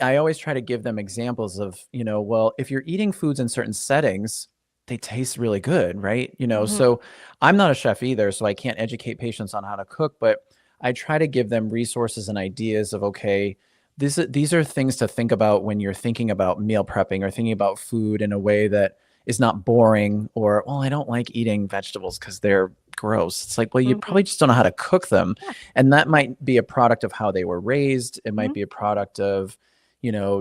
I always try to give them examples of, well, if you're eating foods in certain settings, they taste really good, right? So I'm not a chef either, so I can't educate patients on how to cook, but I try to give them resources and ideas of, okay, these are things to think about when you're thinking about meal prepping or thinking about food in a way that is not boring, or, well, I don't like eating vegetables because they're gross. It's like, well, you probably just don't know how to cook them. Yeah. And that might be a product of how they were raised. It might be a product of,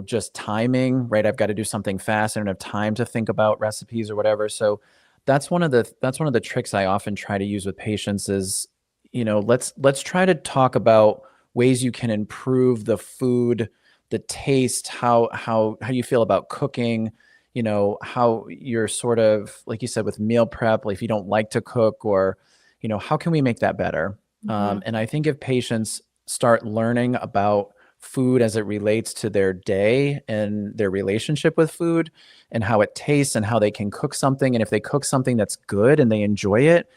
just timing, right? I've got to do something fast. I don't have time to think about recipes or whatever. So that's one of the tricks I often try to use with patients is, let's try to talk about ways you can improve the food, the taste, how you feel about cooking, how you're sort of, like you said, with meal prep, if you don't like to cook, or, how can we make that better? And I think if patients start learning about food as it relates to their day and their relationship with food and how it tastes and how they can cook something. And if they cook something that's good and they enjoy it,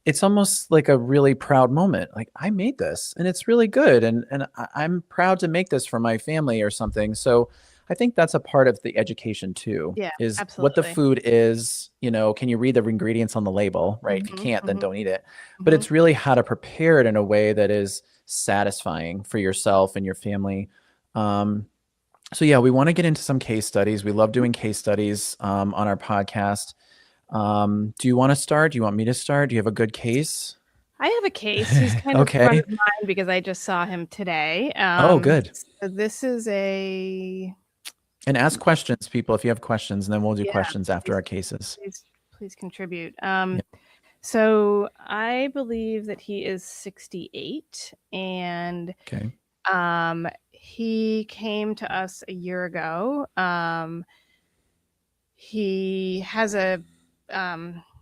it's almost like a really proud moment. Like, I made this and it's really good. And I'm proud to make this for my family or something. So I think that's a part of the education too, Yeah, is what the absolutely. food is. Can you read the ingredients on the label, right? If you can't, then don't eat it. But it's really how to prepare it in a way that is satisfying for yourself and your family. So yeah, we want to get into some case studies. We love doing case studies on our podcast. Do you want to start? Do you want me to start? Do you have a good case? I have a case. He's kind of front of mind because I just saw him today. Oh, good. So this is And ask questions, people, if you have questions, and then we'll do questions after our cases. Please contribute. So I believe that he is 68, and he came to us a year ago. He has a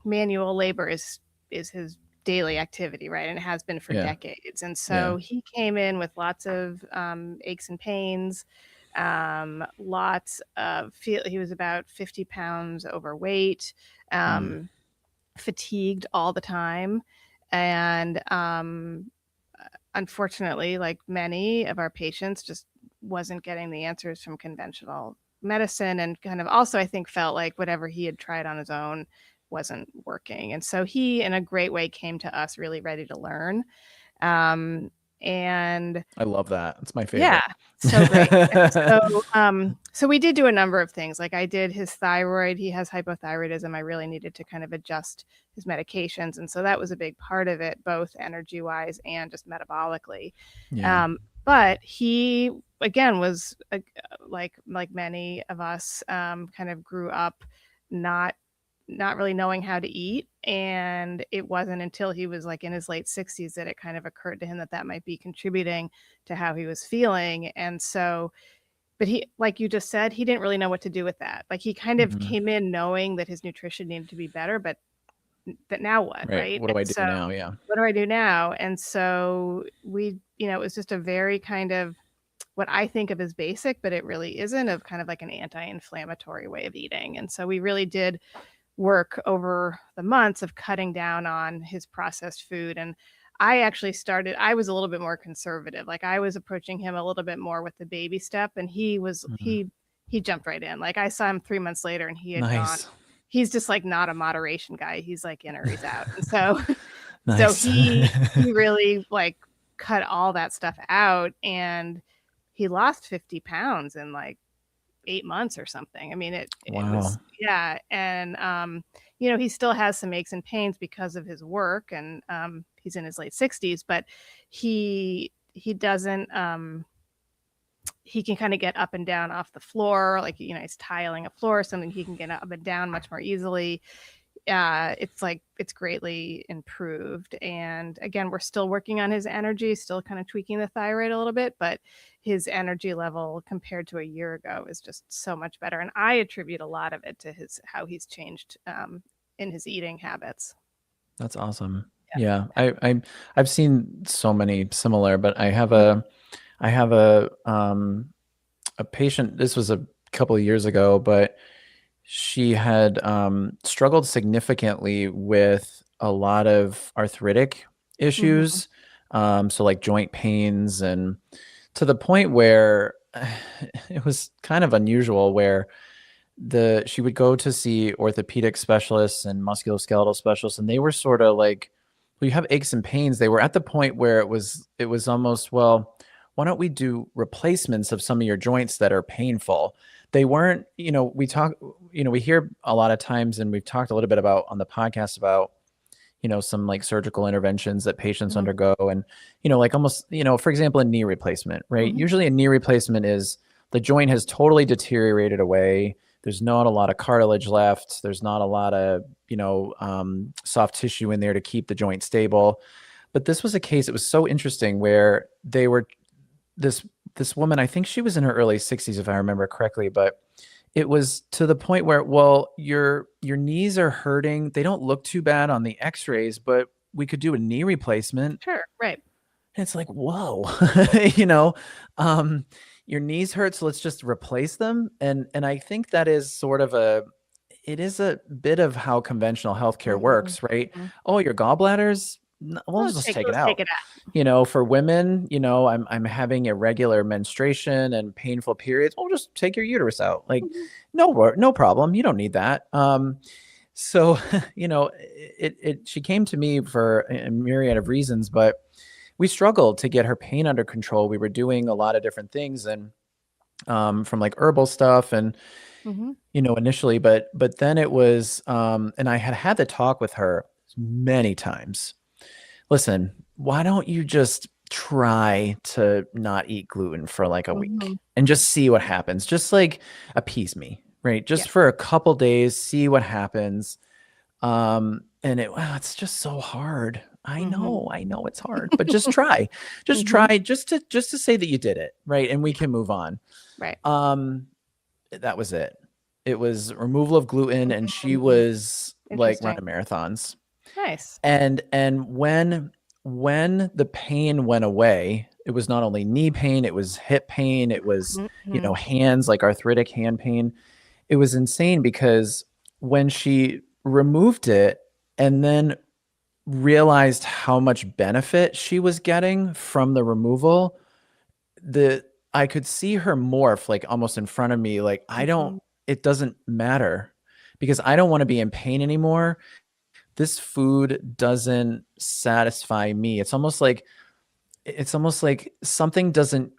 manual labor is his daily activity, right? And it has been for decades. And so he came in with lots of aches and pains, he was about 50 pounds overweight, fatigued all the time. And unfortunately, like many of our patients, just wasn't getting the answers from conventional medicine, and kind of also, I think, felt like whatever he had tried on his own wasn't working. And so he, in a great way, came to us really ready to learn. And I love that. It's my favorite. Yeah, so great. So we did do a number of things. Like, I did his thyroid. He has hypothyroidism. I really needed to kind of adjust his medications. And so that was a big part of it, both energy wise and just metabolically. Yeah. But he, again, was like many of us, kind of grew up not really knowing how to eat. And it wasn't until he was like in his late 60s that it kind of occurred to him that might be contributing to how he was feeling. And so, but he, like you just said, he didn't really know what to do with that. Like, he kind of came in knowing that his nutrition needed to be better, but now what, right? What do I do now? Yeah. What do I do now? And so we, it was just a very kind of what I think of as basic, but it really isn't, of kind of like an anti-inflammatory way of eating. And so we really did work over the months of cutting down on his processed food. And I was a little bit more conservative. Like, I was approaching him a little bit more with the baby step, and he was, he jumped right in. Like, I saw him 3 months later and he had gone. He's just like not a moderation guy. He's like in or he's out. And so, so he really like cut all that stuff out, and he lost 50 pounds in like 8 months or something. I mean, it was, yeah. And, he still has some aches and pains because of his work, and he's in his late 60s, but he doesn't, he can kind of get up and down off the floor. Like, he's tiling a floor or something. He can get up and down much more easily. It's greatly improved. And again, we're still working on his energy, still kind of tweaking the thyroid a little bit, but his energy level compared to a year ago is just so much better. And I attribute a lot of it to how he's changed in his eating habits. That's awesome. Yeah. I've seen so many similar, but I have a patient. This was a couple of years ago, but she had struggled significantly with a lot of arthritic issues. So like joint pains, and to the point where it was kind of unusual, where she would go to see orthopedic specialists and musculoskeletal specialists, and they were sort of like, well, you have aches and pains. They were at the point where it was almost, well, why don't we do replacements of some of your joints that are painful? They weren't, we hear a lot of times, and we've talked a little bit about on the podcast about, some like surgical interventions that patients undergo, and, like almost, for example, a knee replacement, right? Usually a knee replacement is the joint has totally deteriorated away. There's not a lot of cartilage left. There's not a lot of, soft tissue in there to keep the joint stable. But this was a case, it was so interesting, where they were, this woman, I think she was in her early 60s, if I remember correctly, but it was to the point where, well, your knees are hurting. They don't look too bad on the x-rays, but we could do a knee replacement. Sure. Right. And it's like, whoa, your knees hurt, so let's just replace them. And I think that is sort of it is a bit of how conventional healthcare works, right? Oh, your gallbladders, we'll just take it out. For women, I'm having irregular menstruation and painful periods. We'll just take your uterus out. Like, no problem. You don't need that. So, she came to me for a myriad of reasons, but we struggled to get her pain under control. We were doing a lot of different things, and from like herbal stuff and initially, but then it was, and I had the talk with her many times. Listen, why don't you just try to not eat gluten for like a week and just see what happens? Just like appease me, right? Just for a couple days, see what happens. And it's just so hard. I know it's hard, but just try, try just to say that you did it. Right. And we can move on. Right. That was it. It was removal of gluten, and she was like running marathons. Nice. And when the pain went away, it was not only knee pain, it was hip pain, it was, hands, like arthritic hand pain. It was insane because when she removed it and then realized how much benefit she was getting from the removal, I could see her morph like almost in front of me. Like, it doesn't matter because I don't want to be in pain anymore. This food doesn't satisfy me. It's almost like something doesn't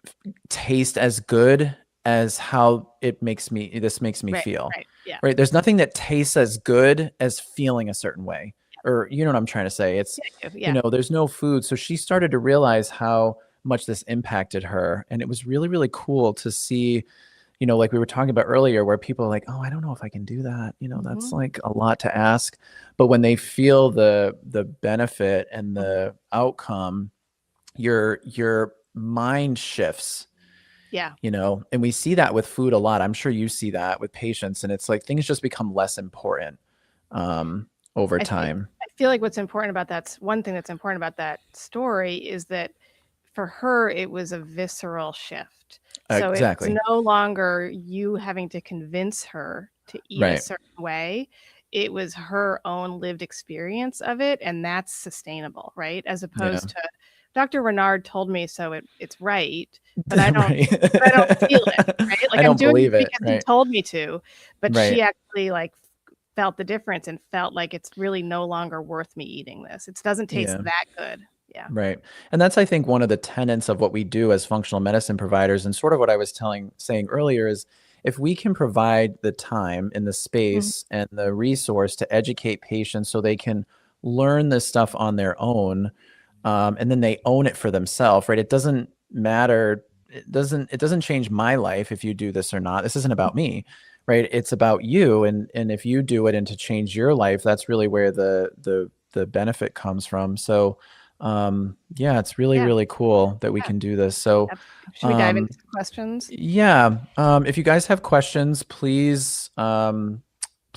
taste as good as how this makes me feel. Right. Yeah. Right. There's nothing that tastes as good as feeling a certain way, or you know what I'm trying to say? It's, there's no food. So she started to realize how much this impacted her. And it was really, really cool to see, like we were talking about earlier, where people are like, oh, I don't know if I can do that. That's like a lot to ask. But when they feel the benefit and the outcome, your mind shifts. Yeah. And we see that with food a lot. I'm sure you see that with patients, and it's like things just become less important over time. I feel like what's important about one thing that's important about that story is that for her, it was a visceral shift. So exactly. It's no longer you having to convince her to eat a certain way. It was her own lived experience of it, and that's sustainable, right? As opposed to Dr. Renaud told me so it's right, but I don't feel it, right? Like I'm doing it because he told me to, but she actually like felt the difference and felt like it's really no longer worth me eating this. It doesn't taste that good. Yeah. Right. And that's, I think, one of the tenets of what we do as functional medicine providers, and sort of what I was saying earlier, is if we can provide the time and the space and the resource to educate patients so they can learn this stuff on their own, and then they own it for themselves, right? It doesn't matter. It doesn't change my life if you do this or not. This isn't about me, right? It's about you. And if you do it and to change your life, that's really where the benefit comes from. So, it's really, really cool that we can do this. So should we dive into questions? Yeah. If you guys have questions, please let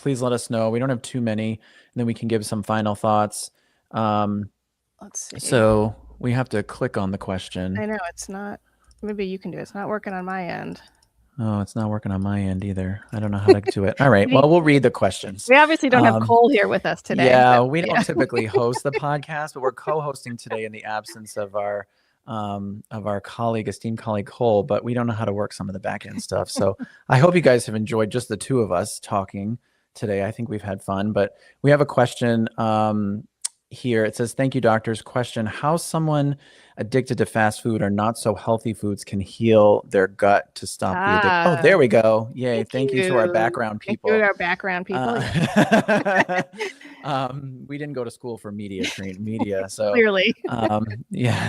us know. We don't have too many, and then we can give some final thoughts. Let's see. So we have to click on the question. I know it's not. Maybe you can do it. It's not working on my end. Oh, it's not working on my end either. I don't know how to do it. All right. Well, we'll read the questions. We obviously don't have Cole here with us today. Yeah, we don't typically host the podcast, but we're co-hosting today in the absence of our esteemed colleague Cole. But we don't know how to work some of the back end stuff. So I hope you guys have enjoyed just the two of us talking today. I think we've had fun. But we have a question here. It says, "Thank you, doctors. Question: how someone addicted to fast food or not so healthy foods can heal their gut to stop the addiction." Oh, there we go. Yay. Thank you to our background people. Thank you to our background people. We didn't go to school for media, so clearly.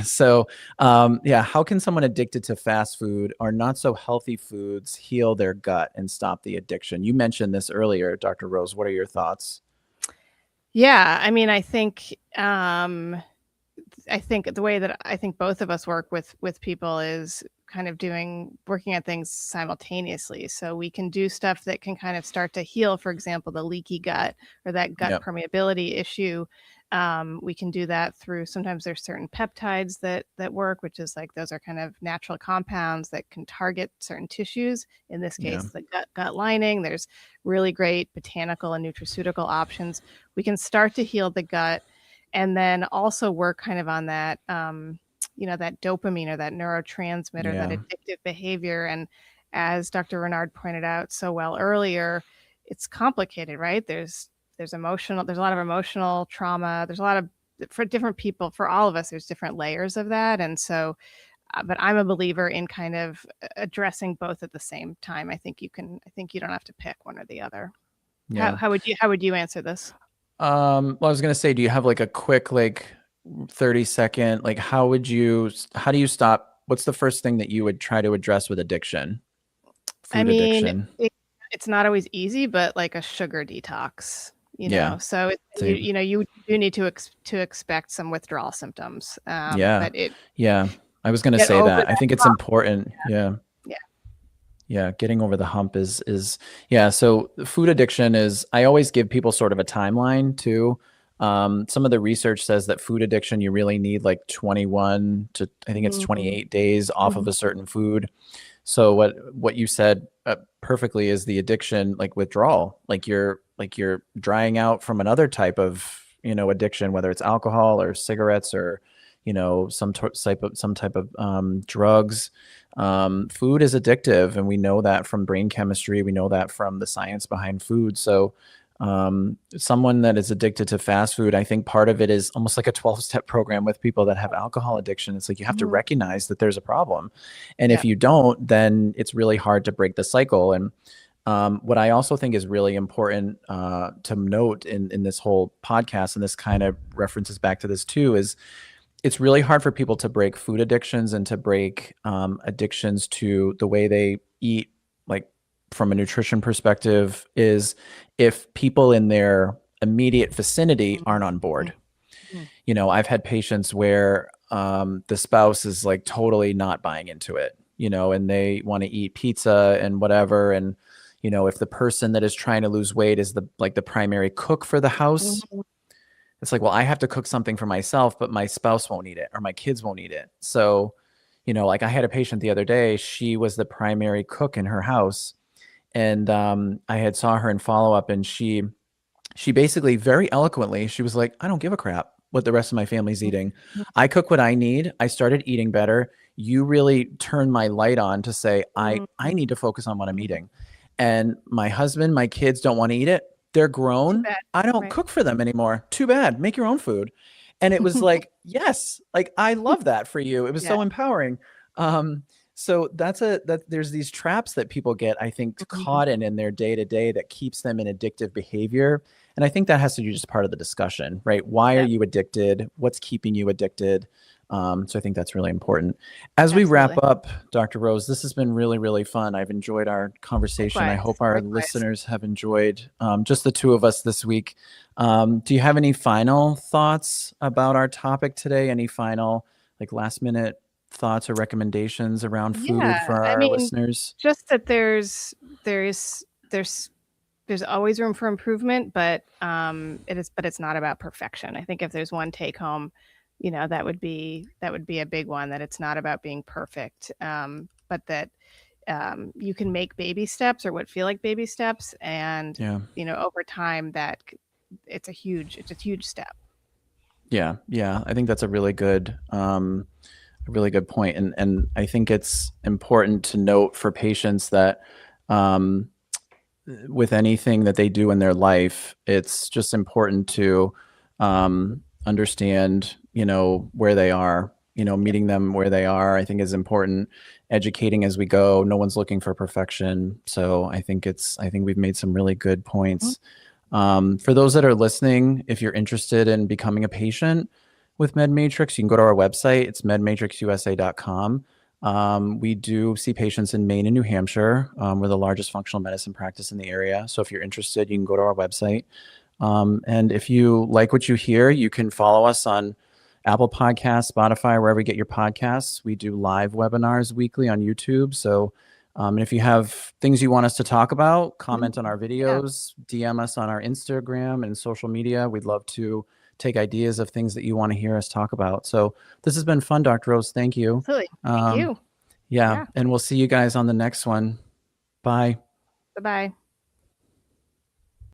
So how can someone addicted to fast food or not so healthy foods heal their gut and stop the addiction? You mentioned this earlier, Dr. Rose. What are your thoughts? Yeah, I mean, I think the way that I think both of us work with people is kind of working at things simultaneously. So we can do stuff that can kind of start to heal, for example, the leaky gut or that gut permeability issue We can do that through, sometimes there's certain peptides that work, which is like, those are kind of natural compounds that can target certain tissues. In this case, the gut lining. There's really great botanical and nutraceutical options. We can start to heal the gut, and then also work kind of on that, that dopamine, or that neurotransmitter, that addictive behavior. And as Dr. Renaud pointed out so well earlier, it's complicated, right? There's a lot of emotional trauma. There's a lot of, for different people, for all of us, there's different layers of that. And so, but I'm a believer in kind of addressing both at the same time. I think you don't have to pick one or the other. Yeah. How would you answer this? Well, I was going to say, do you have like a quick, like 30-second, like how do you stop? What's the first thing that you would try to address with addiction? Food addiction. It's not always easy, but like a sugar detox. So you do need to expect some withdrawal symptoms. But I was going to say that. I think it's important. Yeah. Getting over the hump is so food addiction is, I always give people sort of a timeline too. Some of the research says that food addiction, you really need like 21 to, I think it's 28 days off of a certain food. So what you said perfectly is the addiction, like withdrawal, like you're drying out from another type of, addiction, whether it's alcohol or cigarettes or, some type of drugs. Food is addictive, and we know that from brain chemistry. We know that from the science behind food. So someone that is addicted to fast food, I think part of it is almost like a 12-step program with people that have alcohol addiction. It's like you have to recognize that there's a problem. And if you don't, then it's really hard to break the cycle. And what I also think is really important to note in this whole podcast, and this kind of references back to this too, is it's really hard for people to break food addictions and to break addictions to the way they eat, like from a nutrition perspective, is if people in their immediate vicinity aren't on board. I've had patients where the spouse is like totally not buying into it, and they want to eat pizza and whatever. And, if the person that is trying to lose weight is the primary cook for the house, it's like, well, I have to cook something for myself, but my spouse won't eat it or my kids won't eat it. So, like I had a patient the other day, she was the primary cook in her house. And I had saw her in follow-up, and she basically very eloquently, she was like, I don't give a crap what the rest of my family's eating. I cook what I need. I started eating better. You really turned my light on to say, I need to focus on what I'm eating. And my husband, my kids don't want to eat it. They're grown. I don't cook for them anymore. Too bad. Make your own food. And it was like, yes, like I love that for you. It was so empowering. So there's these traps that people get, I think, caught in their day to day that keeps them in addictive behavior. And I think that has to be just part of the discussion, right? Why are you addicted? What's keeping you addicted? So I think that's really important. As we wrap up, Dr. Rose, this has been really, really fun. I've enjoyed our conversation. I hope our listeners have enjoyed just the two of us this week. Do you have any final thoughts about our topic today? Any final last minute thoughts or recommendations around food for our listeners? Just that there's always room for improvement, but it's not about perfection. I think if there's one take home, that would be a big one, that it's not about being perfect, but that you can make baby steps, or what feel like baby steps, and over time that it's a huge step. Yeah. I think that's a really good point. And I think it's important to note for patients that with anything that they do in their life, it's just important to understand, where they are, meeting them where they are, I think is important. Educating as we go. No one's looking for perfection. So I think we've made some really good points. For those that are listening, if you're interested in becoming a patient with MedMatrix, you can go to our website. It's medmatrixusa.com. We do see patients in Maine and New Hampshire. We're the largest functional medicine practice in the area. So if you're interested, you can go to our website. And if you like what you hear, you can follow us on Apple Podcasts, Spotify, wherever you get your podcasts. We do live webinars weekly on YouTube. So and if you have things you want us to talk about, comment on our videos, DM us on our Instagram and social media. We'd love to take ideas of things that you want to hear us talk about. So this has been fun, Dr. Rose. Thank you. Absolutely. Thank you. Yeah. And we'll see you guys on the next one. Bye. Bye-bye.